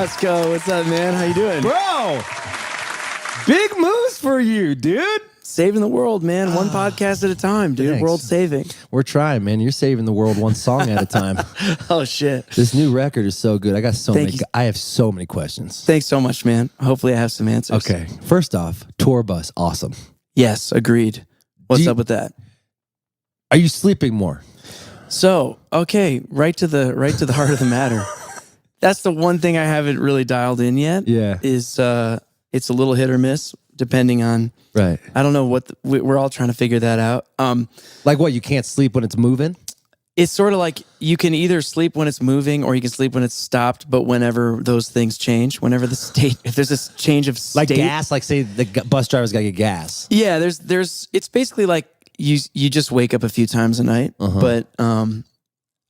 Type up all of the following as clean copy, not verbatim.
Frasco, what's up, man? How you doing? Bro, big moves for you, dude. Saving the world, man. One podcast at a time, dude. Thanks. World saving. We're trying, man. You're saving the world one song at a time. Oh, shit. This new record is so good. I have so many questions. Thanks so much, man. Hopefully I have some answers. Okay. First off, tour bus, awesome. Yes, agreed. What's up with that? Are you sleeping more? So, okay, right to the heart of the matter. That's the one thing I haven't really dialed in yet. Yeah. Is it's a little hit or miss depending on. Right. I don't know what we're all trying to figure that out. Like what? You can't sleep when it's moving? It's sort of like you can either sleep when it's moving or you can sleep when it's stopped. But whenever those things change, whenever the state, if there's this change of state, like gas, like say the bus driver's got to get gas. Yeah, there's. It's basically like you just wake up a few times a night. But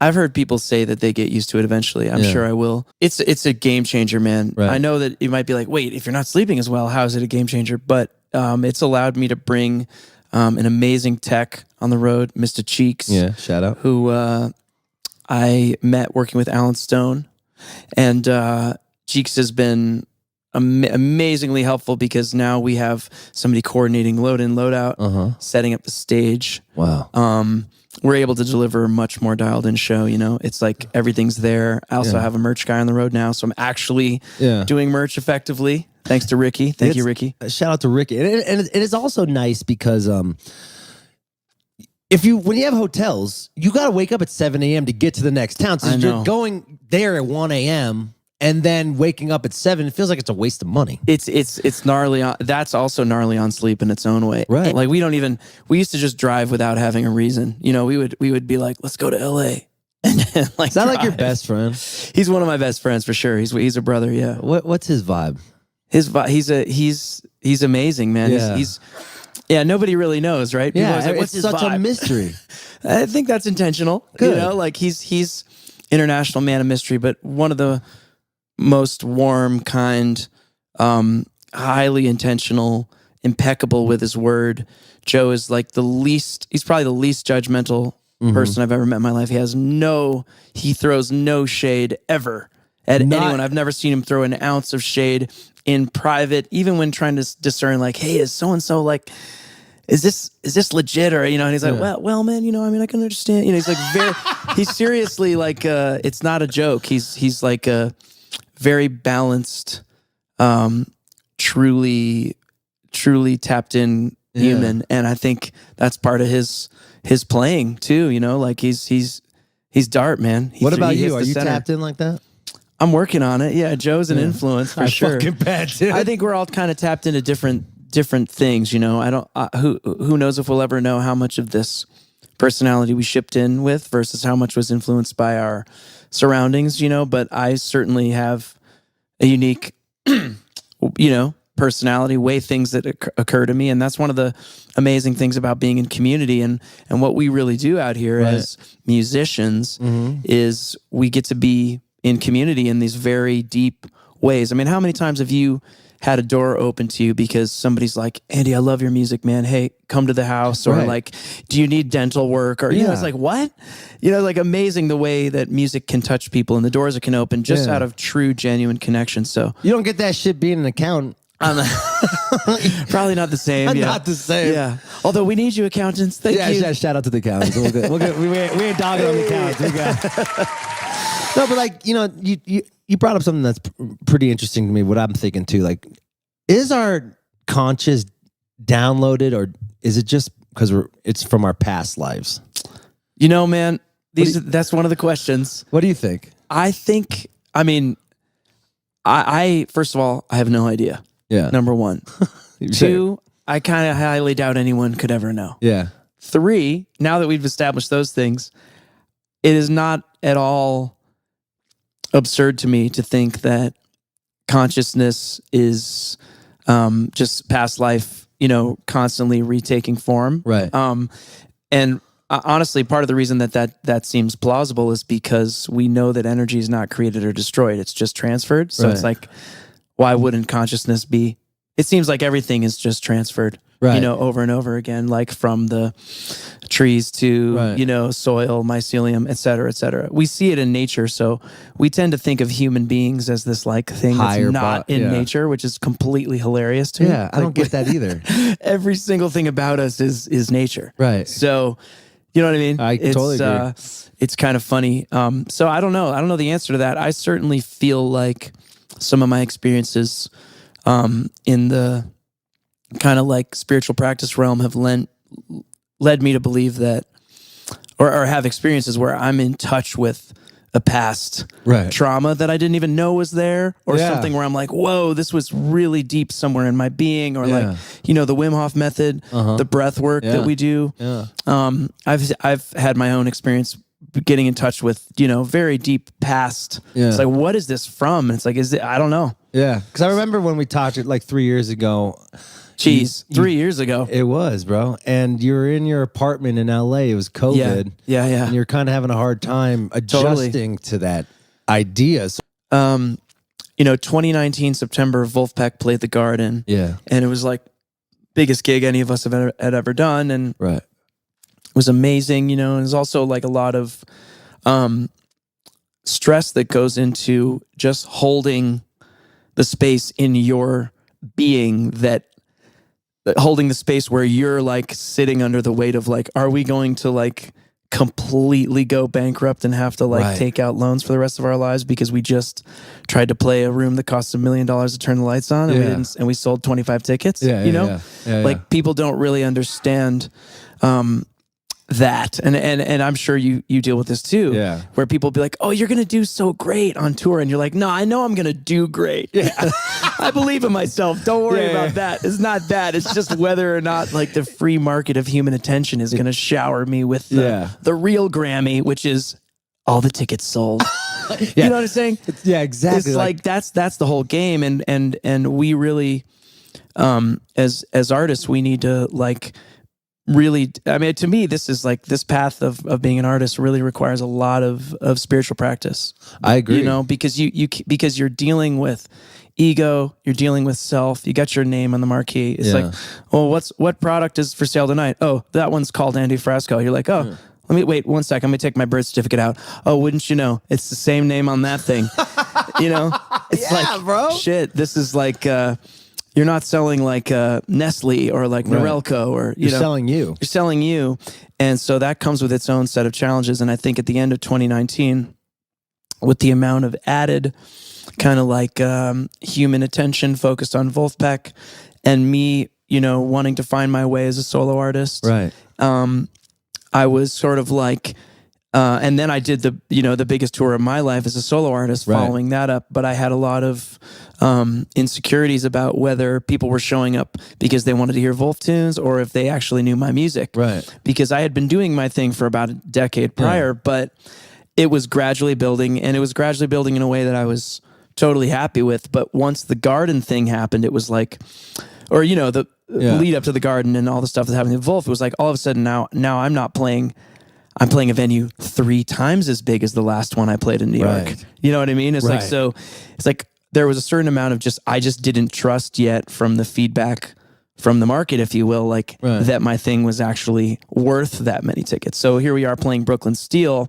I've heard people say that they get used to it eventually. I'm sure I will. It's a game changer, man. Right. I know that you might be like, wait, if you're not sleeping as well, how is it a game changer? But it's allowed me to bring an amazing tech on the road, Mr. Cheeks. Yeah, shout out. Who I met working with Alan Stone. And Cheeks has been amazingly helpful because now we have somebody coordinating load in, load out, setting up the stage. Wow. We're able to deliver a much more dialed in show, you know? It's like everything's there. I also have a merch guy on the road now, so I'm actually doing merch effectively. Thanks to Ricky. Thank you, Ricky. Shout out to Ricky. And it is also nice because when you have hotels, you got to wake up at 7 a.m. to get to the next town. So you're going there at 1 a.m. and then waking up at 7, it feels like it's a waste of money. It's gnarly. That's also gnarly on sleep in its own way. Right. Like we used to just drive without having a reason. You know, we would be like, let's go to LA. And then, like, is that like your best friend? He's one of my best friends for sure. He's a brother. Yeah. What's his vibe? His vibe. He's amazing, man. Yeah. He's nobody really knows, right? People Yeah. like, what's his such vibe? a mystery. I think that's intentional. Good. You know, like he's international man of mystery, but one of the most warm, kind, highly intentional, impeccable with his word. Joe is like he's probably the least judgmental person I've ever met in my life. He throws no shade ever at anyone. I've never seen him throw an ounce of shade in private, even when trying to discern like, hey, is so-and-so like, is this legit? Or, you know, and he's like, well, man, you know, I mean, I can understand, you know, he's like he's seriously like, it's not a joke. He's like a very balanced, truly tapped in human. And I think that's part of his playing too, you know, like he's dart, man. What about you? Are you tapped in like that? I'm working on it. Yeah. Joe's an influence for sure. Fucking bad, dude. I think we're all kind of tapped into different things, you know. I don't, who knows if we'll ever know how much of this personality we shipped in with versus how much was influenced by our surroundings, you know, but I certainly have a unique, you know, personality, way things that occur to me. And that's one of the amazing things about being in community and what we really do out here as musicians is we get to be in community in these very deep ways. I mean, how many times have you had a door open to you because somebody's like, Andy, I love your music, man. Hey, come to the house. Or like, do you need dental work? Or, you know, it's like, what? You know, like amazing the way that music can touch people and the doors it can open just out of true, genuine connection. So you don't get that shit being an accountant. Probably not the same. Not the same. Yeah. Although we need you accountants. Thank you. Yeah, shout out to the accountants. We're good. We ain't dogging on the accountants. We got No, but like, you know, you brought up something that's pretty interesting to me, what I'm thinking too. Like, is our conscious downloaded or is it just because it's from our past lives? You know, man, that's one of the questions. What do you think? I think, I mean, I first of all, I have no idea. Yeah. Number one. Two, I kind of highly doubt anyone could ever know. Yeah. Three, now that we've established those things, it is not at all absurd to me to think that consciousness is just past life, you know, constantly retaking form. Right. And honestly, part of the reason that seems plausible is because we know that energy is not created or destroyed. It's just transferred. So it's like, why wouldn't consciousness be it seems like everything is just transferred, Right. you know, over and over again, like from the trees to, Right. you know, soil, mycelium, et cetera, et cetera. We see it in nature. So we tend to think of human beings as this like thing Higher that's not in yeah. nature, which is completely hilarious to me. Yeah, I don't get that either. Every single thing about us is nature. Right. So, you know what I mean? I totally agree. It's kind of funny. So I don't know. I don't know the answer to that. I certainly feel like some of my experiences in the kind of like spiritual practice realm have led me to believe that, or have experiences where I'm in touch with a past Right. trauma that I didn't even know was there, or Yeah. something where I'm like, whoa, this was really deep somewhere in my being, or like, you know, the Wim Hof Method, the breath work that we do. Yeah. I've had my own experience getting in touch with, you know, very deep past. Yeah. It's like, what is this from? And it's like, I don't know. Yeah. Because I remember when we talked it like 3 years ago. Jeez, 3 years ago. It was, bro. And you were in your apartment in LA. It was COVID. Yeah. And you're kind of having a hard time adjusting to that idea. So, You know, 2019 September, Vulfpeck played the Garden. yeah. And it was like biggest gig any of us had ever done, and Right. it was amazing. You know, and there's also like a lot of stress that goes into just holding the space in your being, that holding the space where you're like sitting under the weight of like, are we going to like completely go bankrupt and have to like Right. take out loans for the rest of our lives because we just tried to play a room that costs $1 million to turn the lights on, and we didn't, and we sold 25 tickets. You know, like people don't really understand that, and I'm sure you deal with this too. Yeah. Where people be like, "Oh, you're gonna do so great on tour," and you're like, "No, I know I'm gonna do great. Yeah, I believe in myself. Don't worry about that. It's not that. It's just whether or not like the free market of human attention is gonna shower me with the real Grammy, which is all the tickets sold." You know what I'm saying? Yeah, exactly. It's like that's the whole game, and we really, as artists, we need to like. Really, I mean, to me, this is like this path of being an artist really requires a lot of spiritual practice. I agree. You know, because because you're dealing with ego, you're dealing with self. You got your name on the marquee. It's like, oh, what product is for sale tonight? Oh, that one's called Andy Frasco. You're like, oh, let me wait 1 second. Let me take my birth certificate out. Oh, wouldn't you know? It's the same name on that thing. You know, it's like, bro. Shit. This is like. You're not selling like Nestle or like Norelco, or you're know, selling you. You're selling you, and so that comes with its own set of challenges. And I think at the end of 2019, with the amount of added kind of like human attention focused on Vulfpeck, and me, you know, wanting to find my way as a solo artist, Right. I was sort of like. And then I did the biggest tour of my life as a solo artist following that up. But I had a lot of insecurities about whether people were showing up because they wanted to hear Vulf tunes or if they actually knew my music. Right. Because I had been doing my thing for about a decade prior, but it was gradually building, and it was gradually building in a way that I was totally happy with. But once the Garden thing happened, it was like, or, you know, the lead up to the Garden and all the stuff that happened in Vulf, it was like all of a sudden now I'm not playing. I'm playing a venue 3 times as big as the last one I played in New York. You know what I mean? It's like, so it's like there was a certain amount of I just didn't trust yet from the feedback from the market, if you will, like that my thing was actually worth that many tickets. So here we are playing Brooklyn Steel,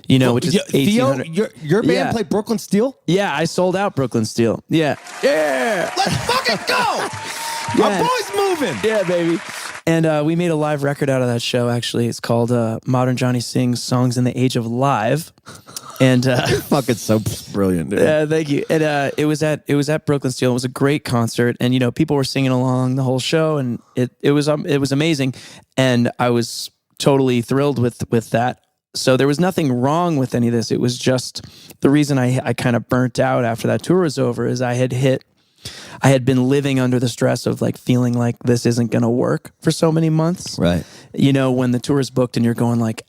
you know, which is Theo, your band played Brooklyn Steel? Yeah, I sold out Brooklyn Steel. Yeah. Let's fucking go! Our boy's moving! Yeah, baby. And we made a live record out of that show, actually. It's called Modern Johnny Sings Songs in the Age of Live. And fucking so brilliant, dude. Thank you. And it was at Brooklyn Steel. It was a great concert, and you know, people were singing along the whole show, and it was amazing. And I was totally thrilled with that. So there was nothing wrong with any of this. It was just the reason I kind of burnt out after that tour was over is I had been living under the stress of like feeling like this isn't going to work for so many months. Right. You know, when the tour is booked and you're going like,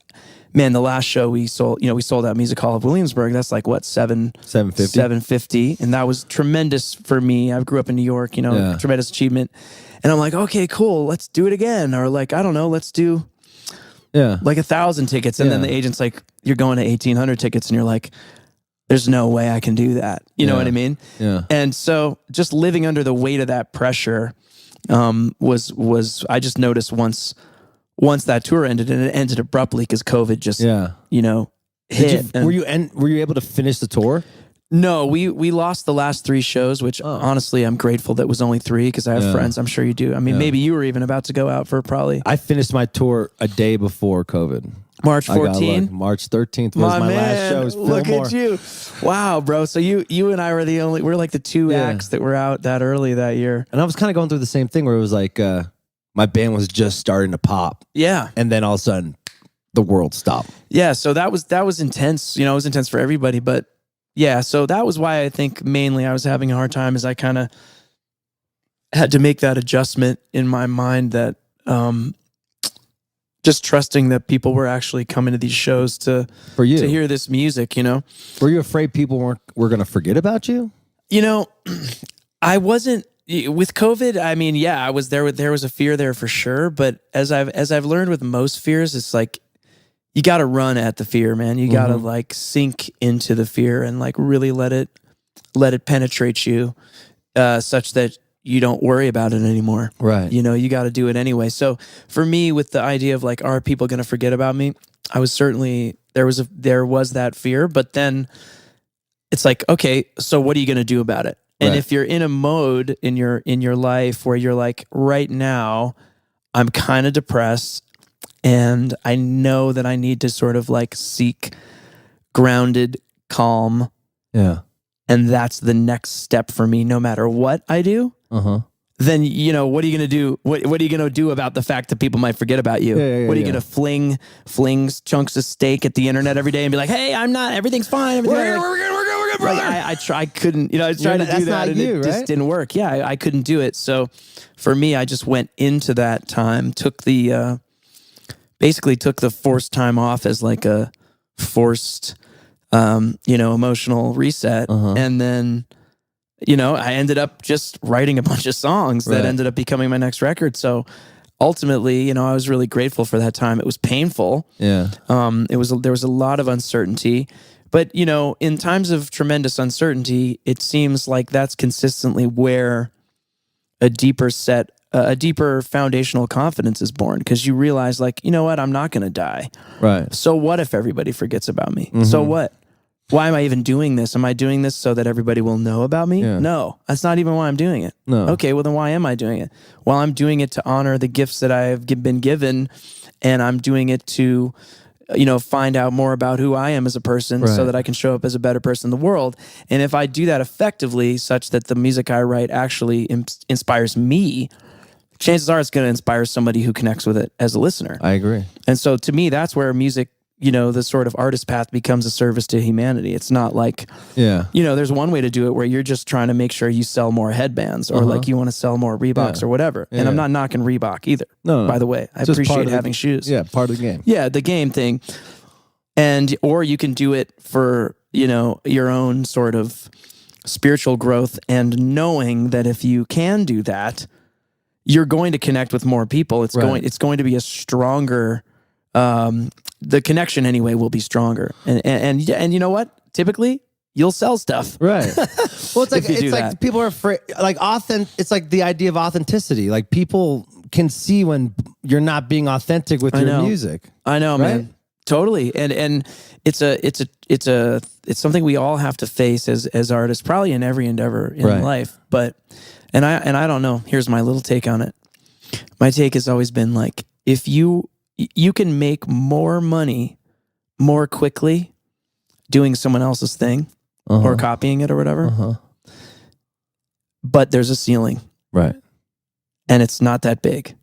man, the last show we sold out Music Hall of Williamsburg. That's like what, $750. And that was tremendous for me. I grew up in New York, you know, tremendous achievement. And I'm like, okay, cool. Let's do it again. Or like, I don't know, let's do like 1,000 tickets. And then the agent's like, you're going to 1,800 tickets. And you're like, there's no way I can do that. You know what I mean? Yeah. And so just living under the weight of that pressure was I just noticed once that tour ended, and it ended abruptly because COVID just hit. Were you able to finish the tour? No, we lost the last 3 shows, which honestly I'm grateful that was only 3 because I have friends. I'm sure you do. I mean, maybe you were even about to go out for probably. I finished my tour a day before COVID. March 14th? March 13th was my last show. Was look at you. Wow, bro. So you and I were we're like the 2 acts that were out that early that year. And I was kind of going through the same thing where it was like my band was just starting to pop. Yeah. And then all of a sudden the world stopped. Yeah, so that was intense. You know, it was intense for everybody, but yeah, so that was why I think mainly I was having a hard time is I kind of had to make that adjustment in my mind that just trusting that people were actually coming to these shows to hear this music, you know? Were you afraid people were going to forget about you? You know, I wasn't with COVID. I mean, yeah, I was there. There was a fear there for sure. But as I've learned with most fears, it's like you got to run at the fear, man. You got to like sink into the fear and like really let it penetrate you, such that you don't worry about it anymore. Right. You know, you got to do it anyway. So for me, with the idea of like, are people going to forget about me? I was certainly, there was that fear, but then it's like, okay, so what are you going to do about it? And if you're in a mode in your life where you're like, right now, I'm kind of depressed and I know that I need to sort of like seek grounded calm. Yeah. And that's the next step for me, no matter what I do. Then, you know, what are you going to do? What are you going to do about the fact that people might forget about you? What are you going to fling chunks of steak at the internet every day and be like, hey, everything's fine. We're good, brother. I couldn't, you know, I was trying to do that and it just didn't work. Yeah, I couldn't do it. So for me, I just went into that time, basically took the forced time off as like a forced, emotional reset. And then, you know, I ended up just writing a bunch of songs that ended up becoming my next record. So ultimately, you know, I was really grateful for that time. It was painful. Yeah. There was a lot of uncertainty, but you know, in times of tremendous uncertainty, it seems like that's consistently where a deeper foundational confidence is born, because you realize like, you know what, I'm not going to die. Right. So what if everybody forgets about me? So what? Why am I even doing this? Am I doing this so that everybody will know about me? Yeah. No, that's not even why I'm doing it. No. Okay, well then why am I doing it? Well, I'm doing it to honor the gifts that I've been given, and I'm doing it to, you know, find out more about who I am as a person so that I can show up as a better person in the world. And if I do that effectively, such that the music I write actually inspires me, chances are it's going to inspire somebody who connects with it as a listener. I agree. And so to me, that's where music, you know, the sort of artist path becomes a service to humanity. It's not like, you know, there's one way to do it where you're just trying to make sure you sell more headbands or like you want to sell more Reeboks or whatever. And I'm not knocking Reebok either. No. By the way, I appreciate having shoes. Yeah, part of the game. Yeah, the game thing. Or you can do it for, you know, your own sort of spiritual growth, and knowing that if you can do that, you're going to connect with more people. It's going to be a stronger, the connection anyway will be stronger. And you know what? Typically, you'll sell stuff. Right. Well, it's like people are afraid, like it's like the idea of authenticity. Like people can see when you're not being authentic with your music. I know, man. Totally. And it's something we all have to face as artists, probably in every endeavor in life. But and I don't know. Here's my little take on it. My take has always been like, if you can make more money more quickly doing someone else's thing or copying it or whatever, but there's a ceiling. Right. And it's not that big.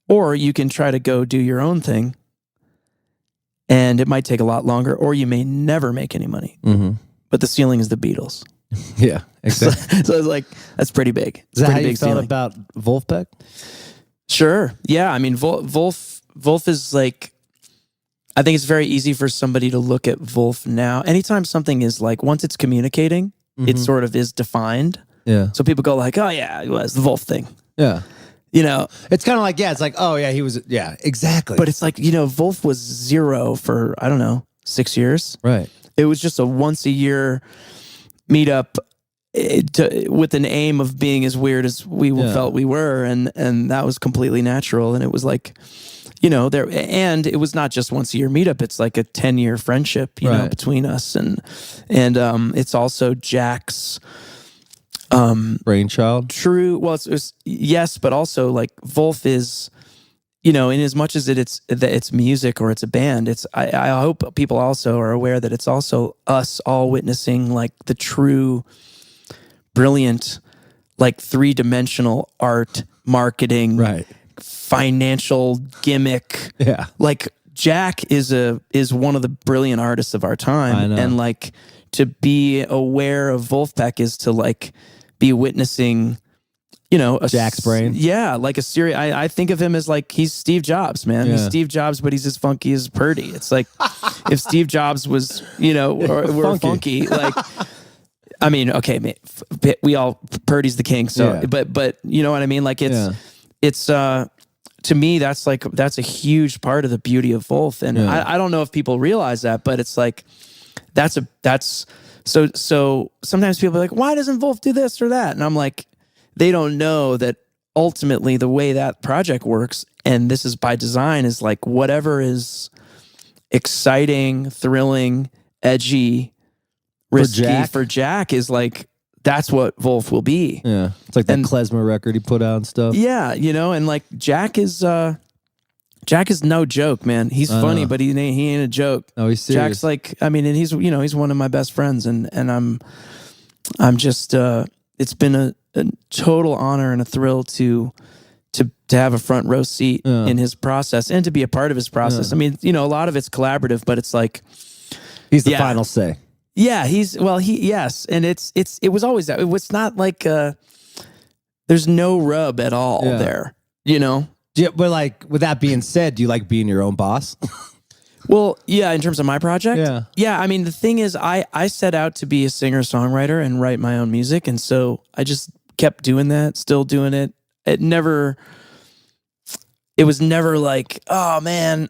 Or you can try to go do your own thing, and it might take a lot longer, or you may never make any money. But the ceiling is the Beatles. Yeah, exactly. So it's like, that's pretty big. Is that how you felt about Vulfpeck? Sure. Yeah. I mean, Vulf is like, I think it's very easy for somebody to look at Vulf now. Anytime something is like, once it's communicating, it sort of is defined. Yeah. So people go like, oh yeah, it was the Vulf thing. Yeah. You know, it's kind of like, it's like, oh yeah, he was, exactly. But it's like, you know, Vulf was zero for, I don't know, 6 years. Right. It was just a once a year meetup with an aim of being as weird as we felt we were, and that was completely natural. And it was like, and it was not just once a year meetup. It's like a 10-year friendship, between us, and it's also Jack's brainchild. True. Well, it's yes, but also like Vulf is, in as much as it's music or it's a band, I hope people also are aware that it's also us all witnessing like the true brilliant, like 3-dimensional art, marketing, right, financial gimmick. Yeah. Like Jack is one of the brilliant artists of our time. And like to be aware of Vulfpeck is to like be witnessing, Jack's brain. Yeah, like a serious. I think of him as like he's Steve Jobs, man. Yeah. He's Steve Jobs, but he's as funky as Purdy. It's like if Steve Jobs was, were funky, like. I mean, okay, we all Purdy's the king, so but you know what I mean? Like it's to me that's a huge part of the beauty of Vulf, and I don't know if people realize that, but it's like that's so sometimes people are like, why doesn't Vulf do this or that? And I'm like, they don't know that ultimately the way that project works, and this is by design, is like whatever is exciting, thrilling, edgy, risky for Jack is like, that's what Vulf will be. Yeah. It's like that klezmer record he put out and stuff. Yeah, and like Jack is no joke, man. He's funny, but he ain't a joke. Oh, he's serious. Jack's like, I mean, and he's one of my best friends, and I'm just it's been a total honor and a thrill to have a front row seat in his process and to be a part of his process. I mean, a lot of it's collaborative, but it's like he's the final say. Yeah, yes, and it was always that. It was not like there's no rub at all there, Yeah, but like with that being said, do you like being your own boss? Well, yeah, in terms of my project, yeah. I mean, the thing is, I set out to be a singer-songwriter and write my own music, and so I just kept doing that, still doing it. It was never like, oh man,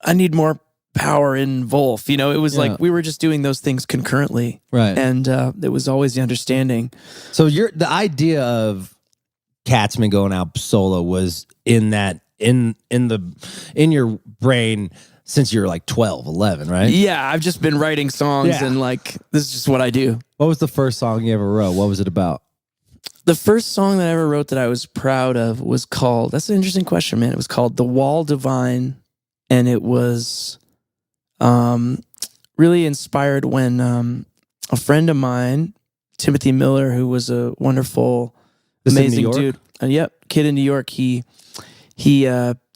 I need more power in Vulf. It was like we were just doing those things concurrently, right? And it was always the understanding. So the idea of Katzman going out solo was in your brain since you were like 12, 11, right? Yeah, I've just been writing songs and like this is just what I do. What was the first song you ever wrote? What was it about? The first song that I ever wrote that I was proud of was called, that's an interesting question, man. It was called The Wall Divine, and it was really inspired when a friend of mine, Timothy Miller, who was a wonderful, amazing dude, kid in New York, he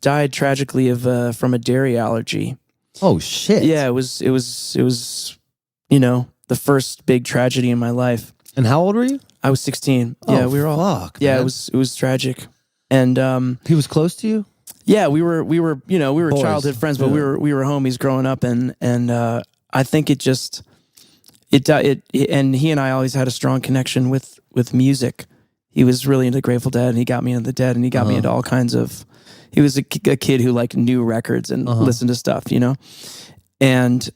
died tragically from a dairy allergy. Oh shit! Yeah, it was the first big tragedy in my life. And how old were you? I was 16. Yeah, we were all. Fuck, yeah, man. it was tragic, and he was close to you. Yeah, we were Boys. childhood friends, but we were homies growing up, and I think and he and I always had a strong connection with music. He was really into Grateful Dead, and he got me into the Dead, and he got me into all kinds of. He was a kid who like knew records and listened to stuff, and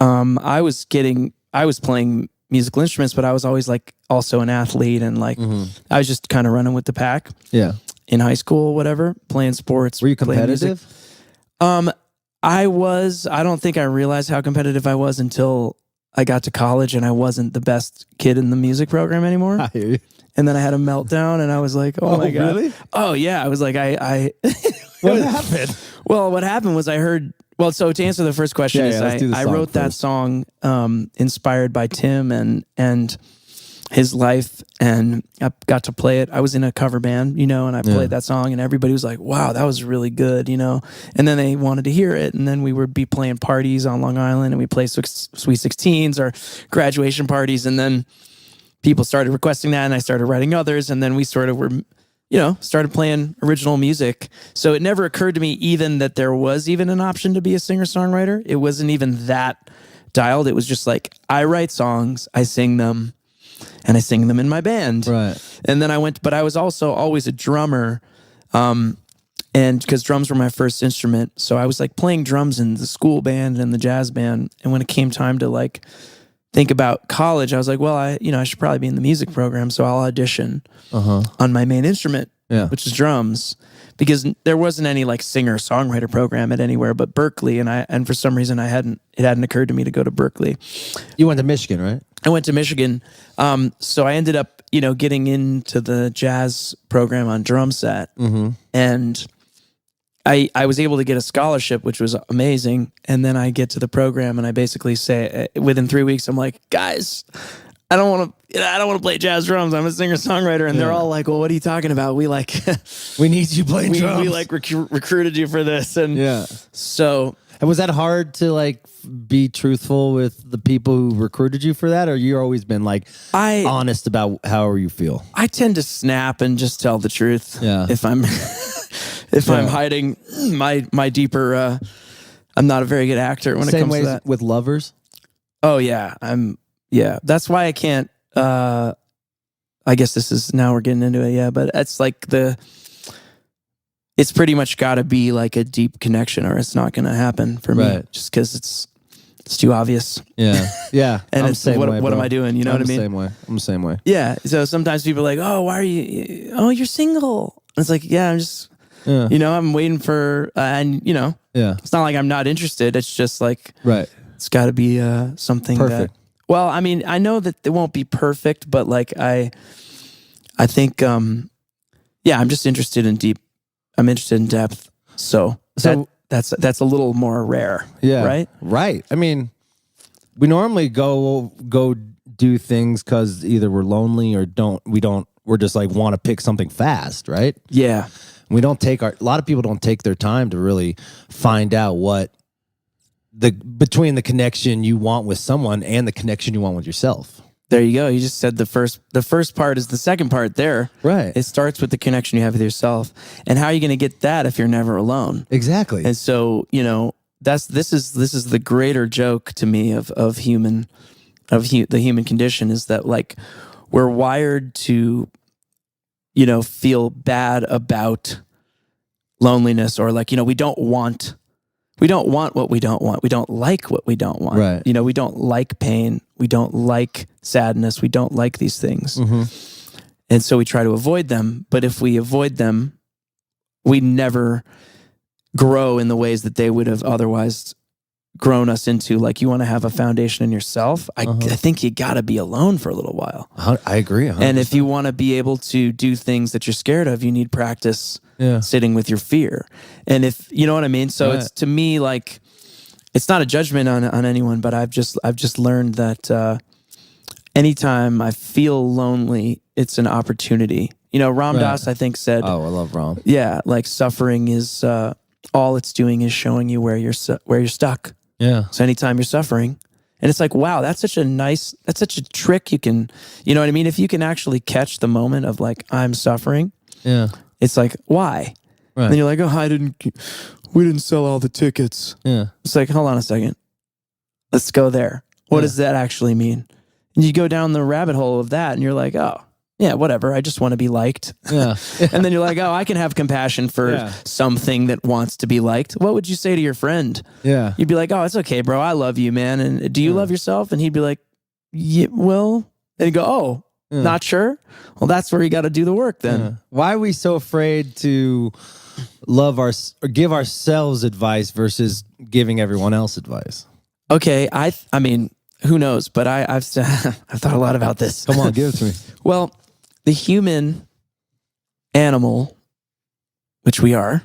I was playing musical instruments, but I was always like also an athlete, and like I was just kind of running with the pack. Yeah. In high school, whatever, playing sports. Were you competitive? I was. I don't think I realized how competitive I was until I got to college, and I wasn't the best kid in the music program anymore. I hear you. And then I had a meltdown, and I was like, "Oh my god, really? Oh yeah." I was like, I What happened? Well, what happened was I heard. Well, so to answer the first question is I wrote that song inspired by Tim and his life, and I got to play it. I was in a cover band, and I played that song, and everybody was like, wow, that was really good, and then they wanted to hear it, and then we would be playing parties on Long Island, and we play Sweet 16s or graduation parties, and then people started requesting that, and I started writing others, and then we sort of were, started playing original music. So it never occurred to me even that there was even an option to be a singer-songwriter. It wasn't even that dialed. It was just like, I write songs, I sing them, and I sing them in my band. Right. And then but I was also always a drummer. And because drums were my first instrument, so I was like playing drums in the school band and the jazz band. And when it came time to like think about college, I was like, well, I should probably be in the music program, so I'll audition on my main instrument, which is drums, because there wasn't any like singer-songwriter program at anywhere but Berkeley, and for some reason it hadn't occurred to me to go to Berkeley. You went to Michigan, right? I went to Michigan, so I ended up getting into the jazz program on drum set, and I was able to get a scholarship, which was amazing. And then I get to the program and I basically say, within 3 weeks, I'm like, guys, I don't want to play jazz drums. I'm a singer-songwriter. And they're all like, well, what are you talking about? We need you playing drums. We like recruited you for this. And so. And was that hard to like be truthful with the people who recruited you for that? Or you always been like honest about how you feel? I tend to snap and just tell the truth. Yeah. If I'm hiding my deeper, I'm not a very good actor when it comes to that. With lovers? Oh yeah. That's why I can't, I guess now we're getting into it. Yeah. But it's like it's pretty much gotta be like a deep connection or it's not going to happen for me just cause it's too obvious. Yeah. Yeah. And it's what am I doing? You know what I mean? I'm the same way. Yeah. So sometimes people are like, oh, why are you're single. And it's like, yeah, I'm just, I'm waiting for, it's not like I'm not interested. It's just like, it's got to be something perfect. Well, I mean, I know that it won't be perfect, but like I think, I'm just interested in I'm interested in depth. So that's a little more rare. Yeah. Right. Right. I mean, we normally go do things because either we're lonely or we're just like want to pick something fast. Right. Yeah. We don't a lot of people don't take their time to really find out what between the connection you want with someone and the connection you want with yourself. There you go. You just said the first part is the second part there. Right. It starts with the connection you have with yourself. And how are you going to get that if you're never alone? Exactly. And so, this is the greater joke to me of the human condition is that like we're wired to feel bad about loneliness or like, we don't want what we don't want. We don't like what we don't want. Right. We don't like pain. We don't like sadness. We don't like these things. Mm-hmm. And so we try to avoid them. But if we avoid them, we never grow in the ways that they would have otherwise grown us into. Like you want to have a foundation in yourself. I think you got to be alone for a little while. I agree. 100%. And if you want to be able to do things that you're scared of, you need practice sitting with your fear. And if you know what I mean, so it's to me like it's not a judgment on anyone, but I've just learned that anytime I feel lonely, it's an opportunity. Ram Dass I think said, "Oh, I love Ram." Yeah, like suffering is all it's doing is showing you where you're stuck. Yeah. So anytime you're suffering, and it's like, wow, that's such a trick you can, you know what I mean? If you can actually catch the moment of like I'm suffering. Yeah. It's like, why? Right. And then you're like, oh, we didn't sell all the tickets. Yeah. It's like, hold on a second. Let's go there. What does that actually mean? And you go down the rabbit hole of that and you're like, oh, yeah, whatever. I just want to be liked. Yeah. And then you're like, oh, I can have compassion for something that wants to be liked. What would you say to your friend? Yeah. You'd be like, oh, it's okay, bro. I love you, man. And do you love yourself? And he'd be like, yeah, well, and he'd go, oh, not sure? Well, that's where you got to do the work then. Yeah. Why are we so afraid to or give ourselves advice versus giving everyone else advice? Okay, I mean, who knows? But I've thought a lot about this. Come on, give it to me. Well, the human animal, which we are,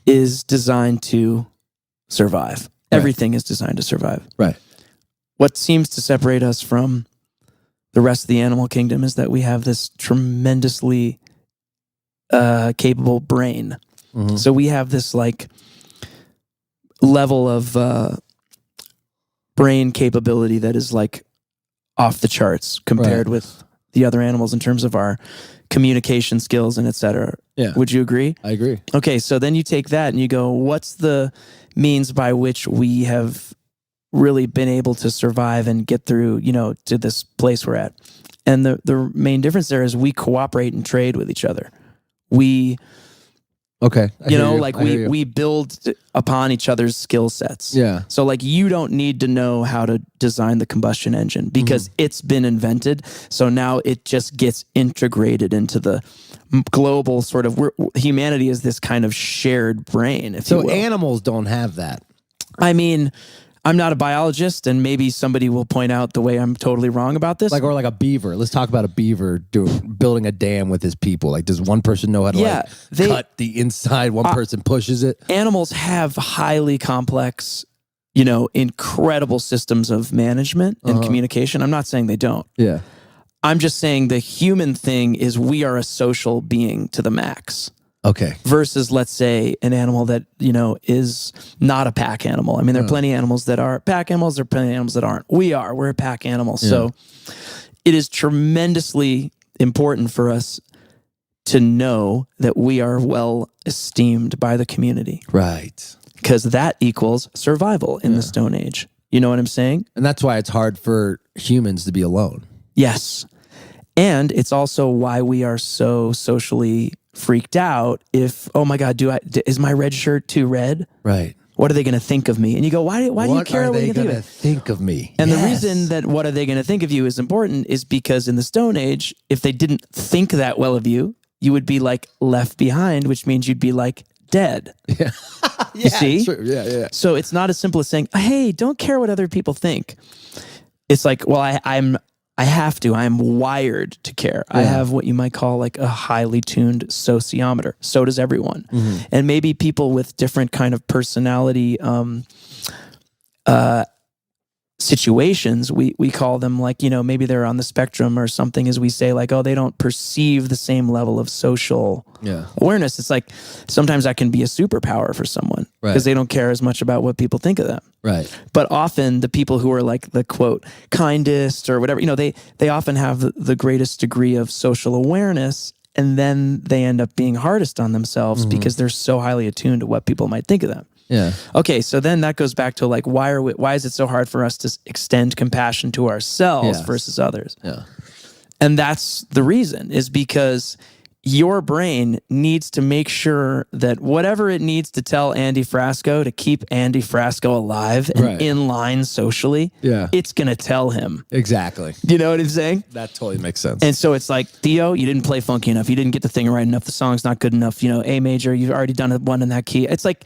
is designed to survive. Right. Everything is designed to survive. Right. What seems to separate us from the rest of the animal kingdom is that we have this tremendously capable brain. Mm-hmm. So we have this like level of brain capability that is like off the charts compared with the other animals in terms of our communication skills and et cetera. Yeah. Would you agree? I agree. Okay, so then you take that and you go, what's the means by which we have really been able to survive and get through, to this place we're at? And the main difference there is we cooperate and trade with each other. We Okay. We build upon each other's skill sets. Yeah. So like you don't need to know how to design the combustion engine because it's been invented. So now it just gets integrated into the global sort of humanity is this kind of shared brain. If you will. Animals don't have that. I mean, I'm not a biologist, and maybe somebody will point out the way I'm totally wrong about this. Or like a beaver. Let's talk about a beaver building a dam with his people. Like, does one person know how to cut the inside? One person pushes it. Animals have highly complex, incredible systems of management and communication. I'm not saying they don't. Yeah. I'm just saying the human thing is we are a social being to the max. Okay. Versus, let's say, an animal that, is not a pack animal. I mean, there are plenty of animals that are pack animals. There are plenty of animals that aren't. We're a pack animal. Yeah. So it is tremendously important for us to know that we are well esteemed by the community. Right. Because that equals survival in the Stone Age. You know what I'm saying? And that's why it's hard for humans to be alone. Yes. And it's also why we are so socially freaked out if, oh my God, is my red shirt too red? Right. What are they going to think of me? And you go, why do you care what they're going to think of me? And the reason that what are they going to think of you is important is because in the Stone Age, if they didn't think that well of you, you would be like left behind, which means you'd be like dead. Yeah. You see? True. Yeah. So it's not as simple as saying, hey, don't care what other people think. It's like, well, I have to. I'm wired to care. Yeah. I have what you might call like a highly tuned sociometer. So does everyone. Mm-hmm. And maybe people with different kind of personality situations, we call them like, maybe they're on the spectrum or something, as we say like, oh, they don't perceive the same level of social awareness. It's like sometimes that can be a superpower for someone because they don't care as much about what people think of them. Right. But often the people who are like the quote kindest or whatever, they often have the greatest degree of social awareness, and then they end up being hardest on themselves because they're so highly attuned to what people might think of them. Yeah. Okay, so then that goes back to like why is it so hard for us to extend compassion to ourselves versus others? Yeah. And that's the reason, is because your brain needs to make sure that whatever it needs to tell Andy Frasco to keep Andy Frasco alive and in line socially, it's going to tell him. Exactly. You know what I'm saying? That totally makes sense. And so it's like, Theo, you didn't play funky enough. You didn't get the thing right enough. The song's not good enough. A major, you've already done one in that key. It's like,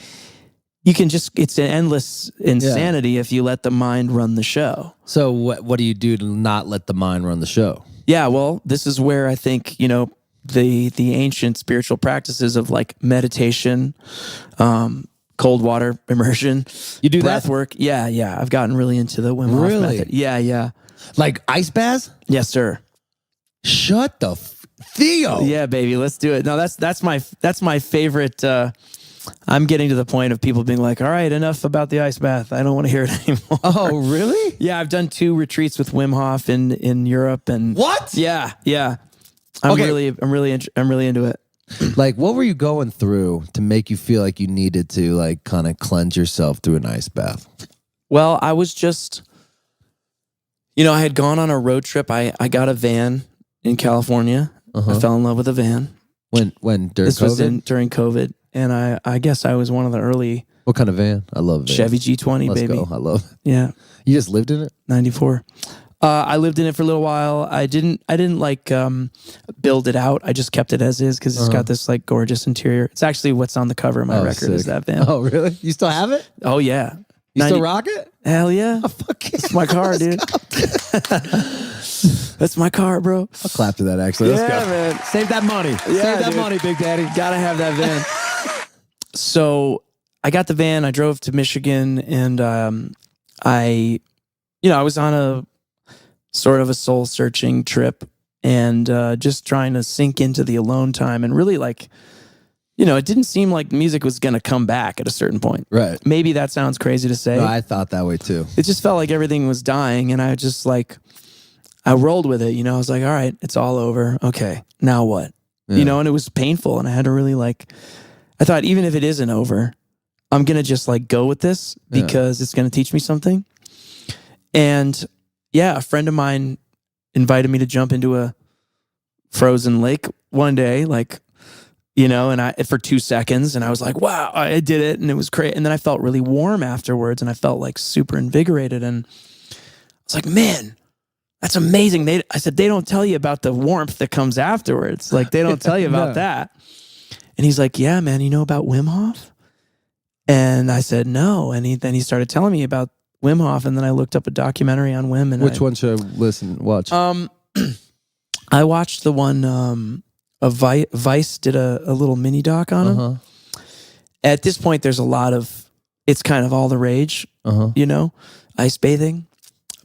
it's an endless insanity if you let the mind run the show. So what do you do to not let the mind run the show? Yeah, well, this is where I think, the ancient spiritual practices of like meditation, cold water immersion. You do breath that? work. Yeah. I've gotten really into the Wim Hof Method. Yeah. Like ice baths? Yes, sir. Shut the Theo. Yeah, baby, let's do it. No, that's my favorite. I'm getting to the point of people being like, all right, enough about the ice bath. I don't want to hear it anymore. Oh, really? Yeah, I've done 2 retreats with Wim Hof in Europe, and what? Yeah. I'm really into it. Like, what were you going through to make you feel like you needed to like kind of cleanse yourself through an ice bath? Well, I was just, I had gone on a road trip. I got a van in California. I fell in love with a van. When during this COVID? Was during COVID, and I guess I was one of the early. What kind of van? I love vans. Chevy G20, Let's baby. Go. I love it. Yeah. You just lived in it? 94. I lived in it for a little while. I didn't like build it out. I just kept it as is because it's got this like gorgeous interior. It's actually what's on the cover of my record is that van. Oh, really? You still have it? Oh, yeah. You still rock it? Hell yeah. Oh, fuck yeah. It's my car, dude. That's my car, bro. I'll clap to that, actually. Let's go. Man. Save that money. Yeah, Save that money, Big Daddy. Gotta have that van. So I got the van. I drove to Michigan, and I was on a sort of a soul-searching trip, and just trying to sink into the alone time, and really like, it didn't seem like music was going to come back at a certain point. Right. Maybe that sounds crazy to say. No, I thought that way too. It just felt like everything was dying, and I just like, I rolled with it, I was like, all right, it's all over. Okay, now what? Yeah. And it was painful, and I had to really like, I thought even if it isn't over, I'm going to just like go with this because it's going to teach me something. And yeah, a friend of mine invited me to jump into a frozen lake one day, like and I for 2 seconds, and I was like, wow, I did it, and it was great. And then I felt really warm afterwards, and I felt like super invigorated, and I was like, man, that's amazing. I said, they don't tell you about the warmth that comes afterwards. Like, they don't tell you about that. And he's like, yeah, man, you know about Wim Hof? And I said, no. And then he started telling me about Wim Hof, and then I looked up a documentary on Wim. And which one should I watch? I watched the one, Vice did a little mini doc on him. At this point, there's a lot of, it's kind of all the rage, ice bathing.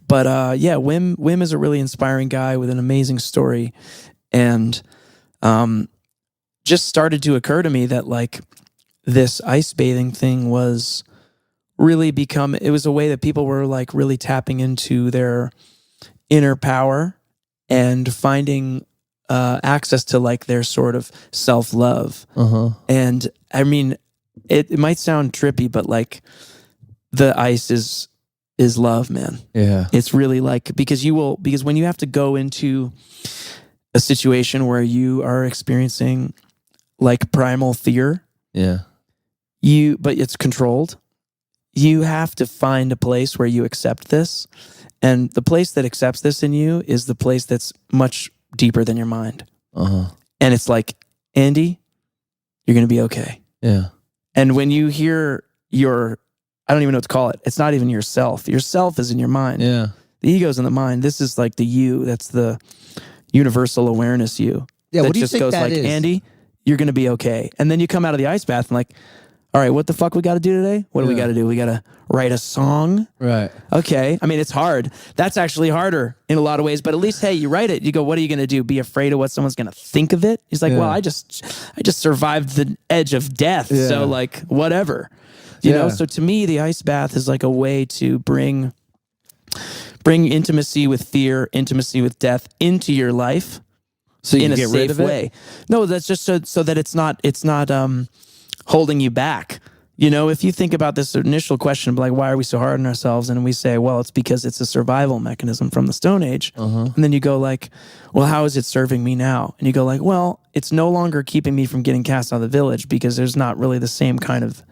But Wim is a really inspiring guy with an amazing story, and just started to occur to me that like this ice bathing thing was really it was a way that people were like really tapping into their inner power and finding access to like their sort of self-love. And I mean, it might sound trippy, but like the ice is love, man. Yeah. It's really like, because when you have to go into a situation where you are experiencing like primal fear, but it's controlled, you have to find a place where you accept this. And the place that accepts this in you is the place that's much deeper than your mind. And it's like, Andy, you're going to be okay. Yeah. And when you hear I don't even know what to call it. It's not even yourself. Yourself is in your mind. Yeah. The ego's in the mind. This is like the you. That's the universal awareness you. Yeah. That What do you just think goes that like, is? Andy, you're going to be okay. And then you come out of the ice bath and like, all right, what the fuck we got to do today? What do we got to do? We got to write a song. Right. Okay. I mean, it's hard. That's actually harder in a lot of ways, but at least, hey, you write it. You go, what are you going to do? Be afraid of what someone's going to think of it? He's like, well, I just survived the edge of death. Yeah. So like, whatever, you know? So to me, the ice bath is like a way to bring intimacy with fear, intimacy with death into your life. So you in can a get safe rid of it? way. No, that's just so that it's not holding you back. If you think about this initial question, like, why are we so hard on ourselves? And we say, well, it's because it's a survival mechanism from the Stone Age. And then you go like, well, how is it serving me now? And you go like, well, it's no longer keeping me from getting cast out of the village, because there's not really the same kind of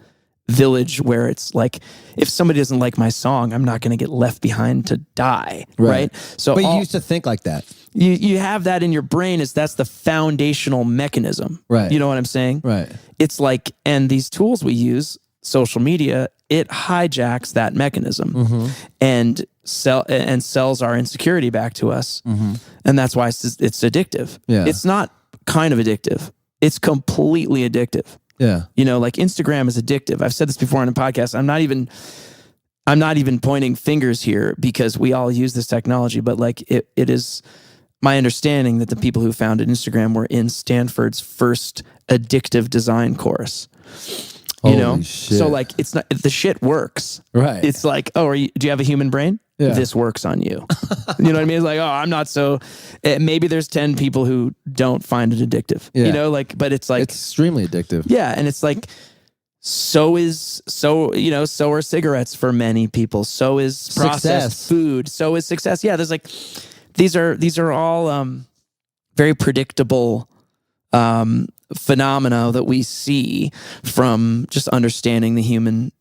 village where it's like, if somebody doesn't like my song, I'm not going to get left behind to die. Right. So, but you used to think like that. You have that in your brain, that's the foundational mechanism. Right. You know what I'm saying? Right. It's like, and these tools we use, social media, it hijacks that mechanism and sells our insecurity back to us. And that's why it's addictive. Yeah. It's not kind of addictive. It's completely addictive. Yeah. Like Instagram is addictive. I've said this before on a podcast. I'm not even pointing fingers here, because we all use this technology, but like it is my understanding that the people who founded Instagram were in Stanford's first addictive design course. Holy shit. So like, it's not, the shit works. Right. It's like, oh, do you have a human brain? Yeah. This works on you. You know what I mean? It's like, oh, I'm not so, maybe there's 10 people who don't find it addictive, but it's like, it's extremely addictive. Yeah. And it's like, so are cigarettes for many people. So is processed food. So is success. Yeah. There's like, these are all very predictable phenomena that we see from just understanding the human